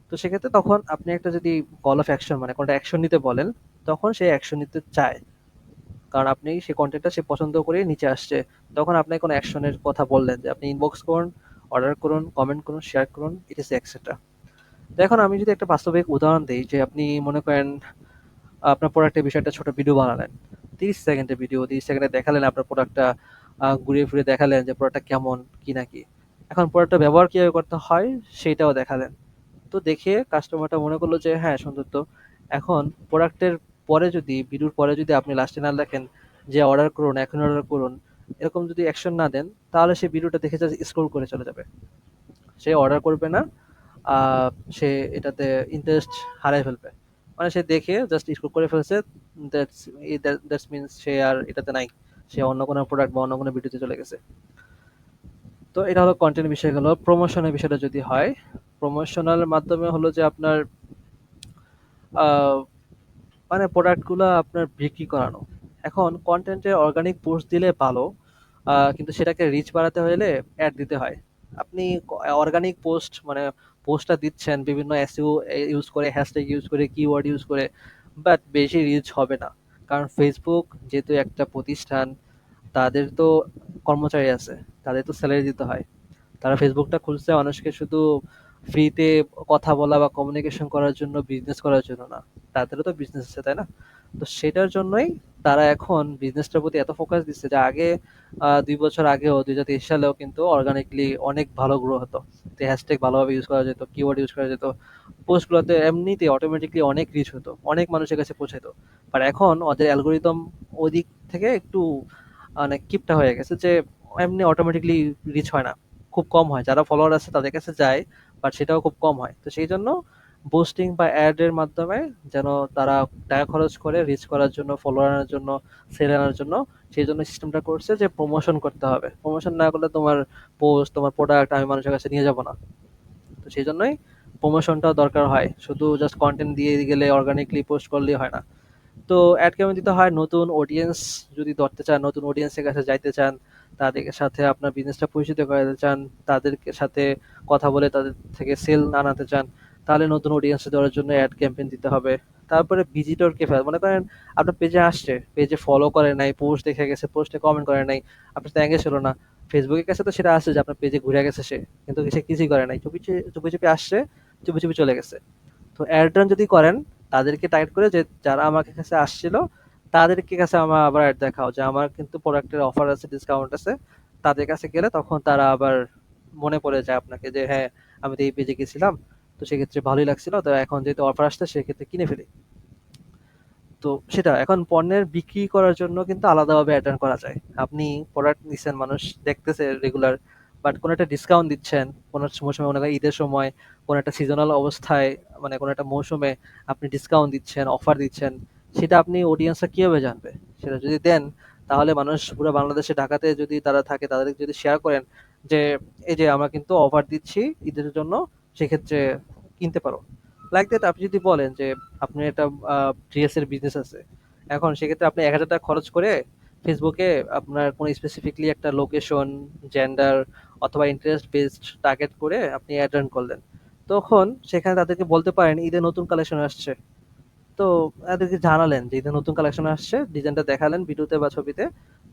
তো সেক্ষেত্রে তখন আপনি একটা যদি কল অফ অ্যাকশন মানে কোনটা অ্যাকশন নিতে বলেন, তখন সে অ্যাকশন নিতে চায়। কারণ আপনি সেই কনটেন্টটা সে পছন্দ করে নিচে আসছে। তখন আপনি কোনো অ্যাকশনের কথা বললেন যে আপনি ইনবক্স করুন, অর্ডার করুন, কমেন্ট করুন, শেয়ার করুন, ইটিসি এটসেট্রা। তো এখন আমি যদি একটা বাস্তবিক উদাহরণ দেই যে আপনি মনে করেন আপনার প্রোডাক্টের বিষয়ে একটা ছোট ভিডিও বানালেন। ৩০ সেকেন্ডের ভিডিও, ৩০ সেকেন্ডে দেখালেন আপনার প্রোডাক্টটা, ঘুরিয়ে ফিরিয়ে দেখালেন যে প্রোডাক্টটা কেমন, কি না কি। এখন প্রোডাক্টটা ব্যবহার কিভাবে করতে হয় সেইটাও দেখালেন। তো দেখে কাস্টমারটা মনে করলো যে হ্যাঁ, সুন্দর তো। এখন প্রোডাক্টের পরে যদি ভিডিওর পরে যদি আপনি লাস্টে না লেখেন যে অর্ডার করুন, এখন অর্ডার করুন, এরকম যদি অ্যাকশন না দেন, তাহলে সে ভিডিওটা দেখে জাস্ট স্ক্রল করে চলে যাবে। সে অর্ডার করবে না। আ সে এটাতে ইন্টারেস্ট হারায় ফেলবে। মানে সে দেখে জাস্ট স্ক্রল করে ফেলছে। দ্যাটস দ্যাটস মিনস সে আর এটাতে নাই। সে অন্য কোনো প্রোডাক্ট বা অন্য কোনো ভিডিওতে চলে গেছে। তো এটা হলো কনটেন্ট বিষয় গেল। প্রমোশনের বিষয়টা যদি হয়, প্রমোশনাল মাধ্যমে হলো যে আপনার আ মানে প্রোডাক্টগুলা আপনার বিক্রি করানো। এখন কনটেন্টে অর্গানিক পোস্ট দিলে ভালো। কিন্তু সেটাকে রিচ বাড়াতে হলে অ্যাড দিতে হয়। আপনি অর্গানিক পোস্ট মানে পোস্টটা দিচ্ছেন বিভিন্ন এসইও ইউজ করে, হ্যাশট্যাগ ইউজ করে, কিওয়ার্ড ইউজ করে, বাট বেশি রিচ হবে না। কারণ ফেসবুক যেহেতু একটা প্রতিষ্ঠান, তাদের তো কর্মচারী আছে, তাদের তো স্যালারি দিতে হয়। তারা ফেসবুকটা খুলছে মানুষকে শুধু ফ্রিতে কথা বলা বা কমিউনিকেশন করার জন্য, বিজনেস করার জন্য না। তাদেরও তো বিজনেস আছে, তাই না? তো সেটার জন্যই তারা এখন বিজনেসটার প্রতি এত ফোকাস দিচ্ছে যে আগে ২ বছর আগেও ২০২৩ সালেও কিন্তু অর্গানিকলি অনেক ভালো গ্রো হতো। যে হ্যাশট্যাগ ভালোভাবে ইউজ করা যেত, কিওয়ার্ড ইউজ করা যেত, পোস্টগুলোতে এমনিতেই অটোমেটিকলি অনেক রিচ হতো, অনেক মানুষের কাছে পৌঁছাতো। বাট এখন ওদের অ্যালগোরিদম ওই দিক থেকে একটু মানে কিপটা হয়ে গেছে যে এমনি অটোমেটিকলি রিচ হয় না, খুব কম হয়। যারা ফলোয়ার আছে তাদের কাছে যায়, বাট সেটাও খুব কম হয়। তো সেই জন্য বুস্টিং বা অ্যাড এর মাধ্যমে যেন তারা টাকা খরচ করে রিচ করার জন্য, ফলোয়ার আনার জন্য, সেল আনার জন্য, সেই জন্য সিস্টেমটা করছে যে প্রমোশন করতে হবে। প্রমোশন না করলে তোমার পোস্ট, তোমার প্রোডাক্ট আমি মানুষের কাছে নিয়ে যাব না। তো সেই জন্যই প্রমোশনটাও দরকার হয়। শুধু জাস্ট কন্টেন্ট দিয়ে গেলে, অর্গানিকলি পোস্ট করলেই হয় না। তো অ্যাড কেমন দিতে হয়, নতুন অডিয়েন্স যদি ধরতে চান, নতুন অডিয়েন্সের কাছে যাইতে চান, তাদের সাথে আপনার বিজনেসটা পরিচিত করাতে চান, তাদেরকে সাথে কথা বলে তাদের থেকে সেল আনাতে চান, তাহলে নতুন অডিয়েন্স ধরার জন্য অ্যাড ক্যাম্পেইন দিতে হবে। তারপরে ভিজিটরকে ফেল মনে করেন আপনার পেজে আসছে, পেজে ফলো করে নাই, পোস্ট দেখে গেছে, পোস্টে কমেন্ট করে নাই, আপনার তো এঙ্গেজ হলো না। ফেসবুকের কাছে তো সেটা আসছে যে আপনার পেজে ঘুরে গেছে সে, কিন্তু সে কিছুই করে নাই, চুপি চুপি চুপি আসছে, চুপি চুপি চলে গেছে। তো অ্যাড রান যদি করেন, তাদেরকে টার্গেট করে যে যারা আমার কাছে আসছিল, তাদেরকে কাছে আমার আবার অ্যাড দেখাও যে আমার কিন্তু প্রোডাক্টের অফার আছে, ডিসকাউন্ট আছে। তাদের কাছে গেলে তখন তারা আবার মনে পড়ে যায় আপনাকে যে হ্যাঁ, আমি তো এই পেজে গেছিলাম, তো সেক্ষেত্রে ভালোই লাগছিল, তো এখন যেহেতু অফার আসছে সেক্ষেত্রে কিনে ফেলি। তো সেটা এখন পণ্যের বিক্রি করার জন্য কিন্তু আলাদাভাবে অ্যাড রান করা যায়। আপনি প্রোডাক্ট নিচ্ছেন, মানুষ দেখতেছে রেগুলার, বাট কোনো একটা ডিসকাউন্ট দিচ্ছেন, কোনো সময় মনে করেন ঈদের সময়, কোনো একটা সিজনাল অবস্থায়, মানে কোনো একটা মৌসুমে আপনি ডিসকাউন্ট দিচ্ছেন, অফার দিচ্ছেন, সেটা আপনি অডিয়েন্সরা কিভাবে জানবে? সেটা যদি দেন, তাহলে মানুষ পুরো বাংলাদেশে, ঢাকাতে যদি তারা থাকে, তাদের যদি শেয়ার করেন যে এই যে আমরা কিন্তু অফার দিচ্ছি ঈদের জন্য, সেক্ষেত্রে কিনতে পারো। লাইক দ্যাট আপনি যদি বলেন যে আপনার একটা ড্রেসের বিজনেস আছে, এখন সেক্ষেত্রে আপনি ১,০০০ টাকা খরচ করে ফেসবুকে আপনার কোনো স্পেসিফিকলি একটা লোকেশন, জেন্ডার অথবা ইন্টারেস্ট বেসড টার্গেট করে আপনি অ্যাড রান করলেন। তখন সেখানে তাদেরকে বলতে পারেন ঈদে নতুন কালেকশন আসছে। তো তাদেরকে জানালেন যে ঈদে নতুন কালেকশন আসছে, ডিজাইনটা দেখালেন ভিডিওতে বা ছবিতে।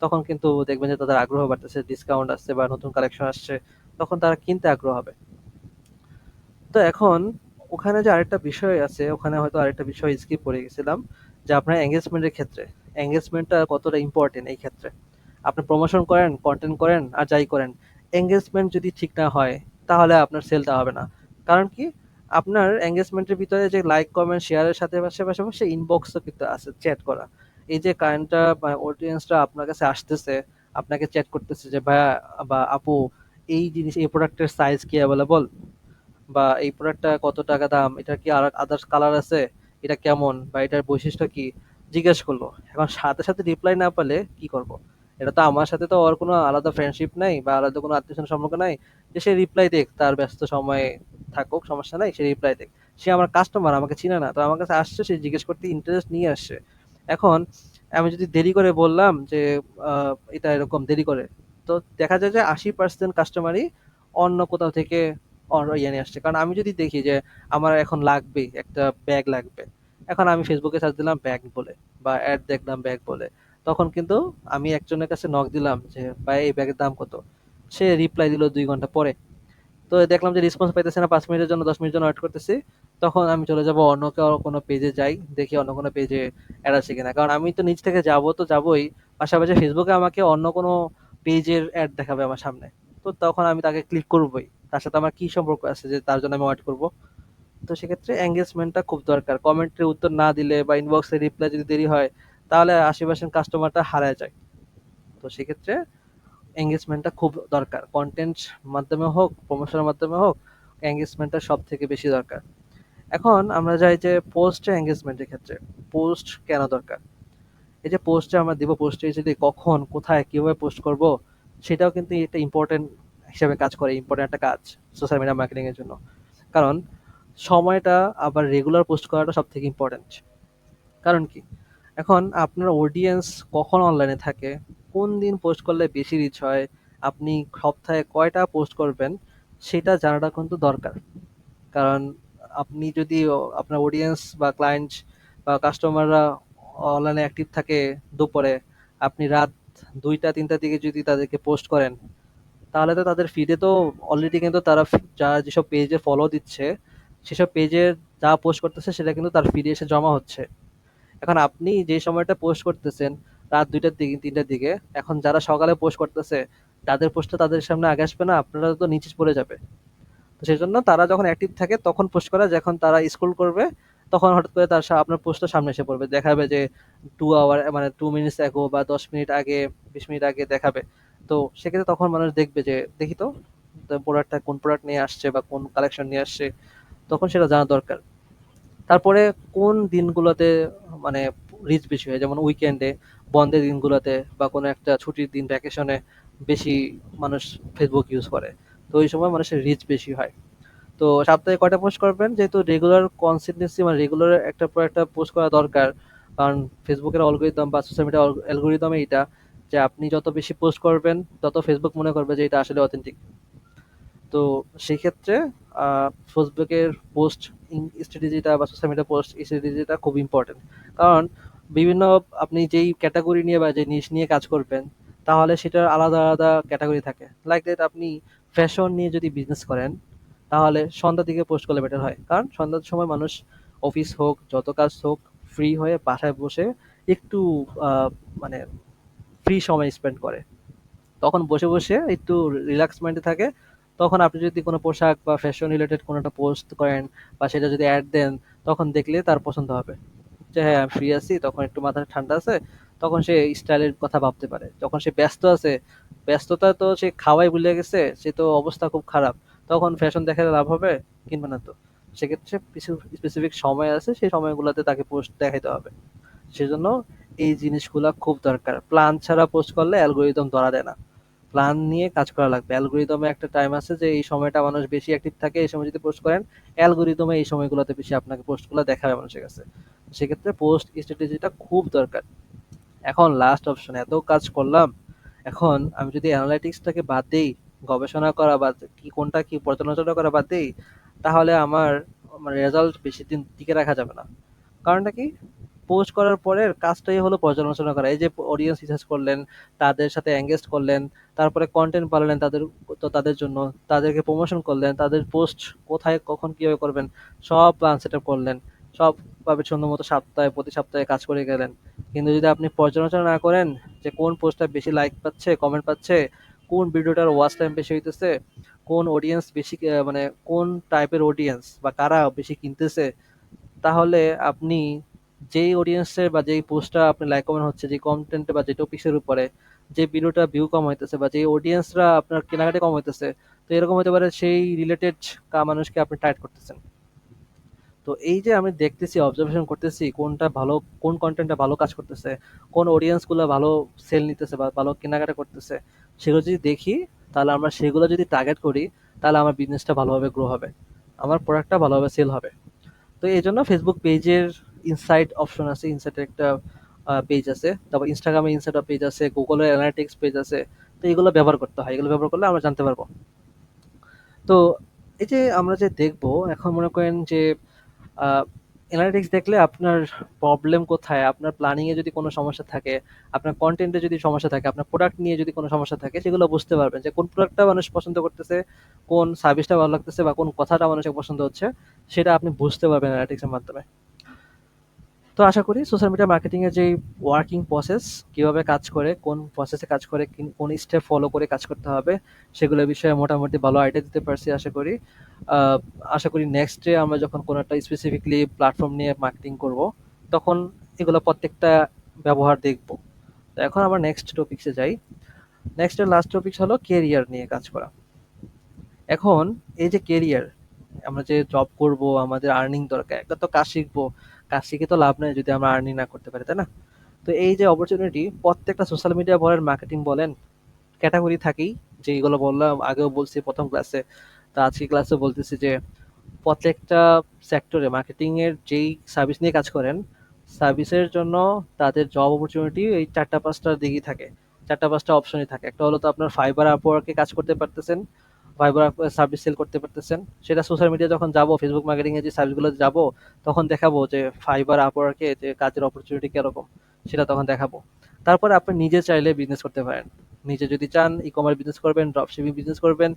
তখন কিন্তু দেখবেন যে তাদের আগ্রহ বাড়তেছে, ডিসকাউন্ট আসছে বা নতুন কালেকশন আসছে, তখন তারা কিনতে আগ্রহ হবে। তো এখন ওখানে যে আরেকটা বিষয় আছে, ওখানে হয়তো আরেকটা বিষয় স্কিপ করে গেছিলাম, যে আপনার এঙ্গেজমেন্টের ক্ষেত্রে, এঙ্গেজমেন্টটা কতটা ইম্পর্টেন্ট এই ক্ষেত্রে। আপনি প্রমোশন করেন, কন্টেন্ট করেন আর যাই করেন, এঙ্গেজমেন্ট যদি ঠিক না হয়, তাহলে আপনার সেলটা হবে না। কারণ কি, আপনার এঙ্গেজমেন্টের ভিতরে যে লাইক, কমেন্ট, শেয়ারের সাথে পাশাপাশি ইনবক্সও কিন্তু আছে, চ্যাট করা। এই যে কারেন্টটা বা অডিয়েন্সটা আপনার কাছে আসতেছে, আপনাকে চ্যাট করতেছে যে ভাইয়া বা আপু, এই জিনিস, এই প্রোডাক্টের সাইজ কি অ্যাভেলেবল, বা এই প্রোডাক্টটা কত টাকা দাম, এটার কি আর আদার্স কালার আছে, এটা কেমন, বা এটার বৈশিষ্ট্য কি, জিজ্ঞেস করলো। এখন সাথে সাথে রিপ্লাই না পেলে কি করব? এটা তো আমার সাথে তো ওর কোনো আলাদা ফ্রেন্ডশিপ নাই বা আলাদা কোনো আত্মীয় স্বজনের সম্পর্ক নাই যে সে রিপ্লাই দেখ, তার ব্যস্ত সময়ে থাকুক, সমস্যা নাই, সে রিপ্লাই দেখ। সে আমার কাস্টমার, আমাকে চিনে না, তো আমার কাছে আসছে, সে জিজ্ঞেস করতে ইন্টারেস্ট নিয়ে আসছে। এখন আমি যদি দেরি করে বললাম যে এটা এরকম দেরি করে, তো দেখা যায় যে ৮০% কাস্টমারই অন্য কোথাও থেকে ইয়ে নিয়ে আসছে। কারণ আমি যদি দেখি যে আমার এখন লাগবে একটা ব্যাগ লাগবে, এখন আমি ফেসবুকে সার্চ দিলাম ব্যাগ বলে বা অ্যাড দেখলাম ব্যাগ বলে, তখন কিন্তু আমি একজনের কাছে নক দিলাম যে ভাই এই ব্যাগের দাম কত, সে রিপ্লাই দিল 2 ঘন্টা পরে। তো দেখলাম যে রেসপন্স পাইতেছে না, 5 মিনিটের জন্য 10 মিনিট জন্য ওয়েট করতেছি, তখন আমি চলে যাব অন্য কোনো পেজে যাই, দেখি অন্য কোনো পেজে অ্যাড আছে কিনা। কারণ আমি তো নিজ থেকে যাব তো যাবই, পাশাপাশি ফেসবুকে আমাকে অন্য কোনো পেজের অ্যাড দেখাবে আমার সামনে, তো তখন আমি তাকে ক্লিক করবোই। তার সাথে আমার কি সম্পর্ক আছে যে তার জন্য আমি ওয়েট করব? তো সেক্ষেত্রে এঙ্গেজমেন্টটা খুব দরকার। কমেন্টের উত্তর না দিলে বা ইনবক্সে রিপ্লাই যদি দেরি হয়, তাহলে 80% কাস্টমারটা হারায় যায়। তো সেক্ষেত্রে এঙ্গেজমেন্টটা খুব দরকার। কনটেন্ট মাধ্যমে হোক, প্রমোশনের মাধ্যমে হোক, এঙ্গেজমেন্টটা সব থেকে বেশি দরকার। এখন আমরা যাই যে পোস্টে এঙ্গেজমেন্টের ক্ষেত্রে। পোস্ট কেন দরকার? এই যে পোস্টে আমরা দিব, পোস্টে যদি কখন, কোথায়, কিভাবে পোস্ট করব, সেটাও কিন্তু একটা ইম্পর্টেন্ট হিসাবে কাজ করে, ইম্পর্টেন্ট একটা কাজ সোশ্যাল মিডিয়া মার্কেটিং এর জন্য। কারণ সময়টা আবার রেগুলার পোস্ট করাটা সব থেকে ইম্পর্টেন্ট। কারণ কি? এখন আপনার অডিয়েন্স কখন অনলাইনে থাকে, কোন দিন পোস্ট করলে বেশি রিচ হয়, আপনি সপ্তাহে কয়টা পোস্ট করবেন, সেটা জানাটা কিন্তু দরকার। কারণ আপনি যদি আপনার অডিয়েন্স বা ক্লায়েন্ট বা কাস্টমাররা অনলাইনে অ্যাক্টিভ থাকে দুপুরে, আপনি রাত 2টা 3টার দিকে যদি তাদেরকে পোস্ট করেন, তাহলে তো তাদের ফিডে তো অলরেডি কিন্তু তারা যারা যেসব পেজে ফলো দিচ্ছে, সেসব পেজের যা পোস্ট করতেছে সেটা কিন্তু তার ফিডে এসে জমা হচ্ছে। এখন আপনি যে সময়টা পোস্ট করতেছেন রাত 2টা 3টার দিকে, এখন যারা সকালে পোস্ট করতেছে, তাদের পোস্টটা তাদের সামনে আগে আসবে না, আপনারা তো নিচে পড়ে যাবে। তো সেজন্য তারা যখন অ্যাক্টিভ থাকে তখন পোস্ট করা, যখন তারা স্ক্রল করবে তখন হঠাৎ করে আপনার পোস্টটা সামনে এসে পড়বে, দেখাবে যে 2 আওয়ার মানে 2 মিনিটস অ্যাগো বা 10 মিনিট আগে, 20 মিনিট আগে দেখাবে। তো সেক্ষেত্রে তখন মানুষ দেখবে যে দেখি তো প্রোডাক্টটা কোন প্রোডাক্ট নিয়ে আসছে বা কোন কালেকশন নিয়ে আসছে, তখন সেটা জানা দরকার। তারপরে কোন দিনগুলোতে মানে রিচ বেশি হয়, যেমন উইকেন্ডে, বন্ধের দিনগুলোতে বা কোনো একটা ছুটির দিন, ভ্যাকেশনে বেশি মানুষ ফেসবুক ইউজ করে। তো ওই সময় মানুষের রিচ বেশি হয়। তো সপ্তাহে কয়টা পোস্ট করবেন, যেহেতু রেগুলার কনসিস্টেন্সি মানে রেগুলার একটা পর একটা পোস্ট করা দরকার। কারণ ফেসবুকের অলগোরিদম বা সোশ্যাল মিডিয়া অ্যালগোরিদমে এটা, যে আপনি যত বেশি পোস্ট করবেন তত ফেসবুক মনে করবে যে এটা আসলে অথেন্টিক। তো সেই ক্ষেত্রে ফেসবুকের পোস্ট স্ট্র্যাটেজিটা বা সোশ্যাল মিডিয়া পোস্ট স্ট্র্যাটেজিটা খুব ইম্পর্টেন্ট। কারণ বিভিন্ন আপনি যেই ক্যাটাগরি নিয়ে বা যে নিশ নিয়ে কাজ করবেন, তাহলে সেটার আলাদা আলাদা ক্যাটাগরি থাকে। লাইক দ্যাট আপনি ফ্যাশন নিয়ে যদি বিজনেস করেন, তাহলে সন্ধ্যার দিকে পোস্ট করলে বেটার হয়। কারণ সন্ধ্যার সময় মানুষ অফিস হোক, যত কাজ হোক, ফ্রি হয়ে বাসায় বসে একটু আহ, মানে ফ্রি সময় স্পেন্ড করে, তখন বসে বসে একটু রিল্যাক্স মাইন্ডে থাকে। তখন আপনি যদি কোনো পোশাক বা ফ্যাশন রিলেটেড কোনো একটা পোস্ট করেন বা সেটা যদি অ্যাড দেন, তখন দেখলে তার পছন্দ হবে যে হ্যাঁ আমি ফ্রি আছি, তখন একটু মাথা ঠান্ডা আছে, তখন সে স্টাইলের কথা ভাবতে পারে। যখন সে ব্যস্ত আছে, ব্যস্ততা তো সে খাওয়াই ভুলে গেছে, সে তো অবস্থা খুব খারাপ, তখন ফ্যাশন দেখাতে লাভ হবে? কিনবে না তো। সেক্ষেত্রে কিছু স্পেসিফিক সময় আছে, সেই সময়গুলোতে তাকে পোস্ট দেখাইতে হবে। সেজন্য এই জিনিসগুলা খুব দরকার। প্ল্যান ছাড়া পোস্ট করলে অ্যালগোরিদম ধরা দেয় না। প্ল্যান নিয়ে কাজ করা লাগবে। অ্যালগরিদমে একটা টাইম আছে যে এই সময়টা মানুষ বেশি অ্যাক্টিভ থাকে, এই সময় যদি পোস্ট করেন, অ্যালগরিদমে এই সময়গুলোতে বেশি আপনাকে পোস্টগুলো দেখাবে মানুষের কাছে। সেক্ষেত্রে পোস্ট স্ট্র্যাটেজিটা খুব দরকার। এখন লাস্ট অপশন, এত কাজ করলাম, এখন আমি যদি অ্যানালাইটিক্সটাকে বাদ দেই, গবেষণা করা বা কি কোনটা কি পর্যালোচনা করা বাদ দেই, তাহলে আমার রেজাল্ট বেশি দিন টিকে রাখা যাবে না। কারণটা কি? পোস্ট করার পরের কাজটাই হলো পর্যালোচনা করা। এই যে অডিয়েন্স রিসার্চ করলেন, তাদের সাথে এঙ্গেজ করলেন, তারপরে কন্টেন্ট বানালেন তাদের, তো তাদের জন্য তাদেরকে প্রমোশন করলেন, তাদের পোস্ট কোথায় কখন কিভাবে করবেন সব প্ল্যান সেট আপ করলেন, সব ভাবে সুন্দর মতো সপ্তাহে প্রতি সপ্তাহে কাজ করে গেলেন। কিন্তু যদি আপনি পর্যালোচনা না করেন যে কোন পোস্টটা বেশি লাইক পাচ্ছে, কমেন্ট পাচ্ছে, কোন ভিডিওটার ওয়াচ টাইম বেশি হইতেছে, কোন অডিয়েন্স বেশি মানে কোন টাইপের অডিয়েন্স বা কারা বেশি কিনতেছে, তাহলে আপনি যেই অডিয়েন্সের বা যেই পোস্টটা আপনি লাইক কমেন্ট হচ্ছে, যে কন্টেন্ট বা যে টপিক্সের উপরে যে ভিডিওটা ভিউ কম হইতেছে বা যে অডিয়েন্সরা আপনার কেনাকাটি কম হইতেছে, তো এরকম হতে পারে সেই রিলেটেড মানুষকে আপনি টার্গেট করতেছেন। তো এই যে আমি দেখতেছি, অবজারভেশন করতেছি কোনটা ভালো, কোন কন্টেন্টটা ভালো কাজ করতেছে, কোন অডিয়েন্স গুলো ভালো সেল নিতেছে বা ভালো কেনাকাটা করতেছে, সেগুলো যদি দেখি, তাহলে আমরা সেগুলো যদি টার্গেট করি, তাহলে আমার বিজনেসটা ভালোভাবে গ্রো হবে, আমার প্রোডাক্টটা ভালোভাবে সেল হবে। তো এই জন্য ফেসবুক পেজের ইনসাইট অপশন আছে, ইনসাইটের একটা পেজ আছে, তারপর ইনস্টাগ্রামে ইনসাইট পেজ আছে, গুগলের অ্যানালিটিক্স পেজ আছে। তো এগুলো ব্যবহার করতে হয়, এগুলো ব্যবহার করলে আমরা জানতে পারবো। তো এই যে আমরা যে দেখবো এখন মনে করেন যে অ্যানালিটিক্স দেখলে আপনার প্রবলেম কোথায়, আপনার প্ল্যানিং এ যদি কোনো সমস্যা থাকে, আপনার কন্টেন্টে যদি সমস্যা থাকে, আপনার প্রোডাক্ট নিয়ে যদি কোনো সমস্যা থাকে, সেগুলো বুঝতে পারবেন যে কোন প্রোডাক্টটা মানুষ পছন্দ করতেছে, কোন সার্ভিসটা ভালো লাগতেছে বা কোন কথাটা মানুষের পছন্দ হচ্ছে, সেটা আপনি বুঝতে পারবেন অ্যানালিটিক্স এর মাধ্যমে। তো আশা করি সোশ্যাল মিডিয়া মার্কেটিং এর যে ওয়ার্কিং প্রসেস, কিভাবে কাজ করে, কোন প্রসেসে কাজ করে, কোন স্টেপ ফলো করে কাজ করতে হবে, সেগুলোর বিষয়ে মোটামুটি ভালো আইডিয়া দিতে পারছি আশা করি। আহ, আশা করি নেক্সট ডে আমরা যখন কোনো একটা স্পেসিফিকলি প্ল্যাটফর্ম নিয়ে মার্কেটিং করব, তখন এগুলো প্রত্যেকটা ব্যবহার দেখব। তো এখন আমরা নেক্সট টপিক্সে যাই। নেক্সট এর লাস্ট টপিক হলো কেরিয়ার নিয়ে কাজ করা। এখন এই যে কেরিয়ার, আমরা যে জব করব, আমাদের আর্নিং দরকার, একটা তো কাজ শিখবো, কাজ শিখে তো লাভ নেই যদি আমরা আর্নিং না করতে পারি, তাই না? তো এই যে অপরচুনিটি প্রত্যেকটা সোশ্যাল মিডিয়া বলেন, মার্কেটিং বলেন, ক্যাটাগরি থাকেই, যে এগুলো বললাম আগেও বলছি প্রথম ক্লাসে, তা আজকে ক্লাসে বলতেছি যে প্রত্যেকটা সেক্টরে মার্কেটিং এর যেই সার্ভিস নিয়ে কাজ করেন, সার্ভিসের জন্য তাদের জব অপরচুনিটি এই চারটা পাঁচটার দিকেই থাকে, চারটা পাঁচটা অপশনই থাকে। একটা হলো তো আপনার ফাইবার আপওয়ার্কে কাজ করতে পারতেছেন, ফাইবার সার্ভিস সেল করতে পারতেছেন। সেটা সোশ্যাল মিডিয়া যখন যাব, ফেসবুক মার্কেটিং এর যে সার্ভিসগুলো যাব, তখন দেখাবো যে ফাইবার আপওয়ার্কে যে কাজের অপরচুনিটি কিরকম, সেটা তখন দেখাবো। তারপরে আপনি নিজে চাইলে বিজনেস করতে পারেন। নিজে যদি চান ই কমার্স বিজনেস করবেন, ড্রপ শিপিং বিজনেস করবেন,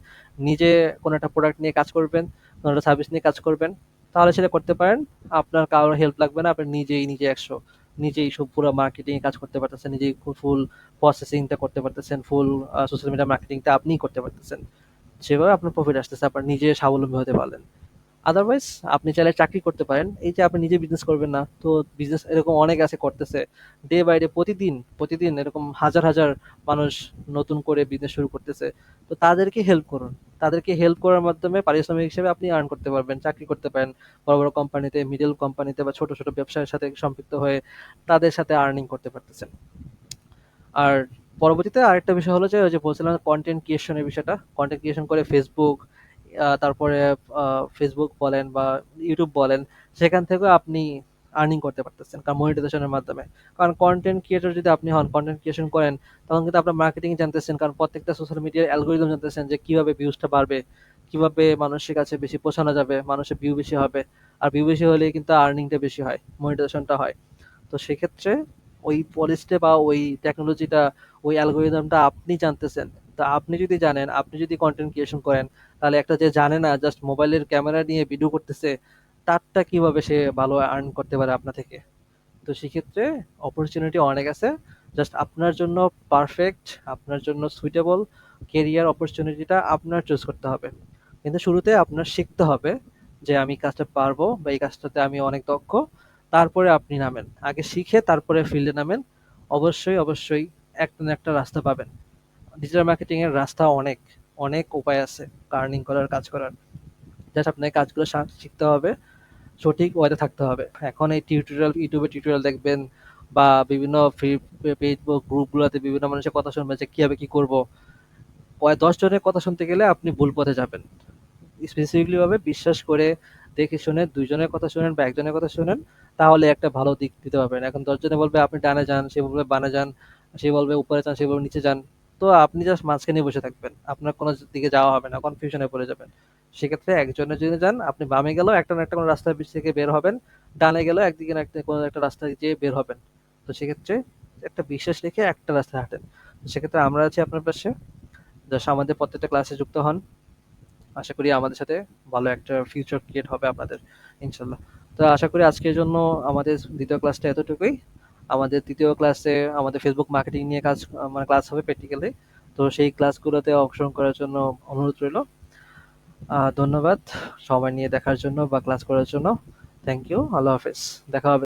নিজে কোনো একটা প্রোডাক্ট নিয়ে কাজ করবেন, কোনো একটা সার্ভিস নিয়ে কাজ করবেন, তাহলে সেটা করতে পারেন। আপনার কারোর হেল্প লাগবে না, আপনি নিজে একশো, নিজেই সব পুরো মার্কেটিং কাজ করতে পারতেছেন, নিজেই ফুল প্রসেসিংটা করতে পারতেছেন, ফুল সোশ্যাল মিডিয়া মার্কেটিংটা আপনিই করতে পারতেছেন। সেভাবে আপনার প্রফিট আসতেছে, আপনার নিজে স্বাবলম্বী হতে পারলেন। আদারওয়াইজ আপনি চাইলে চাকরি করতে পারেন। এই যে আপনি নিজে বিজনেস করবেন না, তো বিজনেস এরকম অনেক আছে করতেছে, ডে বাই ডে, প্রতিদিন প্রতিদিন এরকম হাজার হাজার মানুষ নতুন করে বিজনেস শুরু করতেছে। তো তাদেরকে হেল্প করুন, তাদেরকে হেল্প করার মাধ্যমে পারিশ্রমিক হিসেবে আপনি আর্ন করতে পারবেন, চাকরি করতে পারেন বড় বড় কোম্পানিতে, মিডল কোম্পানিতে বা ছোট ছোট ব্যবসায়ের সাথে সম্পৃক্ত হয়ে তাদের সাথে আর্নিং করতে পারতেছেন। আর পরবর্তীতে আরেকটা বিষয় হলো যে ওই যে বলছিলাম কন্টেন্ট ক্রিয়েশনের বিষয়টা, কন্টেন্ট ক্রিয়েশন করে ফেসবুক, তারপরে ফেসবুক বলেন বা ইউটিউব বলেন, সেখান থেকেও আপনি আর্নিং করতে পারতেছেন, কারণ মনিটাইজেশনের মাধ্যমে। কারণ কন্টেন্ট ক্রিয়েটর যদি আপনি হন, কন্টেন্ট ক্রিয়েশন করেন, তখন কিন্তু আপনার মার্কেটিং জানতেছেন, কারণ প্রত্যেকটা সোশ্যাল মিডিয়ার অ্যালগোরিদম জানতেছেন যে কিভাবে ভিউজটা বাড়বে, কিভাবে মানুষের কাছে বেশি পৌঁছানো যাবে, মানুষের ভিউ বেশি হবে। আর ভিউ বেশি হলে কিন্তু আর্নিংটা বেশি হয়, মনিটাইজেশনটা হয়। তো সেক্ষেত্রে ওই পলিসিটা বা ওই টেকনোলজিটা, ওই অ্যালগোরিদমটা আপনি জানতেছেন। তা আপনি যদি জানেন, আপনি যদি কন্টেন্ট ক্রিয়েশন করেন, তাহলে একটা যে জানে না, জাস্ট মোবাইলের ক্যামেরা নিয়ে ভিডিও করতেছে, তারটা কিভাবে সে ভালো আর্ন করতে পারে আপনার থেকে? তো সেক্ষেত্রে অপরচুনিটি অনেক আছে। জাস্ট আপনার জন্য পারফেক্ট, আপনার জন্য সুইটেবল কেরিয়ার অপরচুনিটিটা আপনার চুজ করতে হবে। কিন্তু শুরুতে আপনার শিখতে হবে যে আমি কাজটা পারবো বা এই কাজটাতে আমি অনেক দক্ষ। তারপরে আপনি নামেন, আগে শিখে তারপরে ফিল্ডে নামেন। অবশ্যই অবশ্যই একটা না একটা রাস্তা পাবেন। ডিজিটাল মার্কেটিং এর রাস্তা অনেক, অনেক উপায় আছে আর্নিং করার, কাজ করার। জাস্ট আপনাকে কাজগুলো শিখতে হবে, সঠিক ওয়েতে থাকতে হবে। এখন এই টিউটোরিয়াল, ইউটিউবে টিউটোরিয়াল দেখবেন বা বিভিন্ন ফ্রি পেজ গ্রুপগুলোতে বিভিন্ন মানুষের কথা শুনবেন যে কিভাবে কি করব, কয় 10 জনের কথা শুনতে গেলে আপনি ভুল পথে যাবেন। স্পেসিফিকলি ভাবে বিশ্বাস করে দেখে শুনে 2 জনের কথা শুনেন বা একজনের কথা শুনেন, তাহলে একটা ভালো দিক দিতে পারবেন। এখন 10 জনে বলবে আপনি ডানে যান, সে বলবে বামে যান, সে বলবে উপরে যান, সে বলবে নিচে যান। তো আপনি জাস্ট মাঝখানে বসে থাকবেন, আপনার কোনো দিকে যাওয়া হবে না, কনফিউশনে পড়ে যাবেন। সেক্ষেত্রে একজনের যদি যান, আপনি বামে গেলেও একটা না একটা কোনো রাস্তার পিছ থেকে বের হবেন, ডানে গেলেও একদিকে না একটা কোনো একটা রাস্তা দিয়ে বের হবেন। তো সেক্ষেত্রে একটা বিশ্বাস রেখে একটা রাস্তায় হাঁটেন। তো সেক্ষেত্রে আমরা আছি আপনার পাশে। জাস্ট আমাদের প্রত্যেকটা ক্লাসে যুক্ত হন। আশা করি আমাদের সাথে ভালো একটা ফিউচার ক্রিয়েট হবে আপনাদের, ইনশাল্লাহ। তো আশা করি আজকের জন্য আমাদের দ্বিতীয় ক্লাসটা এতটুকুই। আমাদের তৃতীয় ক্লাসে আমাদের ফেসবুক মার্কেটিং নিয়ে কাজ, মানে ক্লাস হবে প্র্যাকটিক্যালি। তো সেই ক্লাসগুলোতে অংশগ্রহণ করার জন্য অনুরোধ রইল। ধন্যবাদ সময় নিয়ে দেখার জন্য বা ক্লাস করার জন্য। থ্যাংক ইউ, আল্লাহ হাফেজ। দেখা হবে।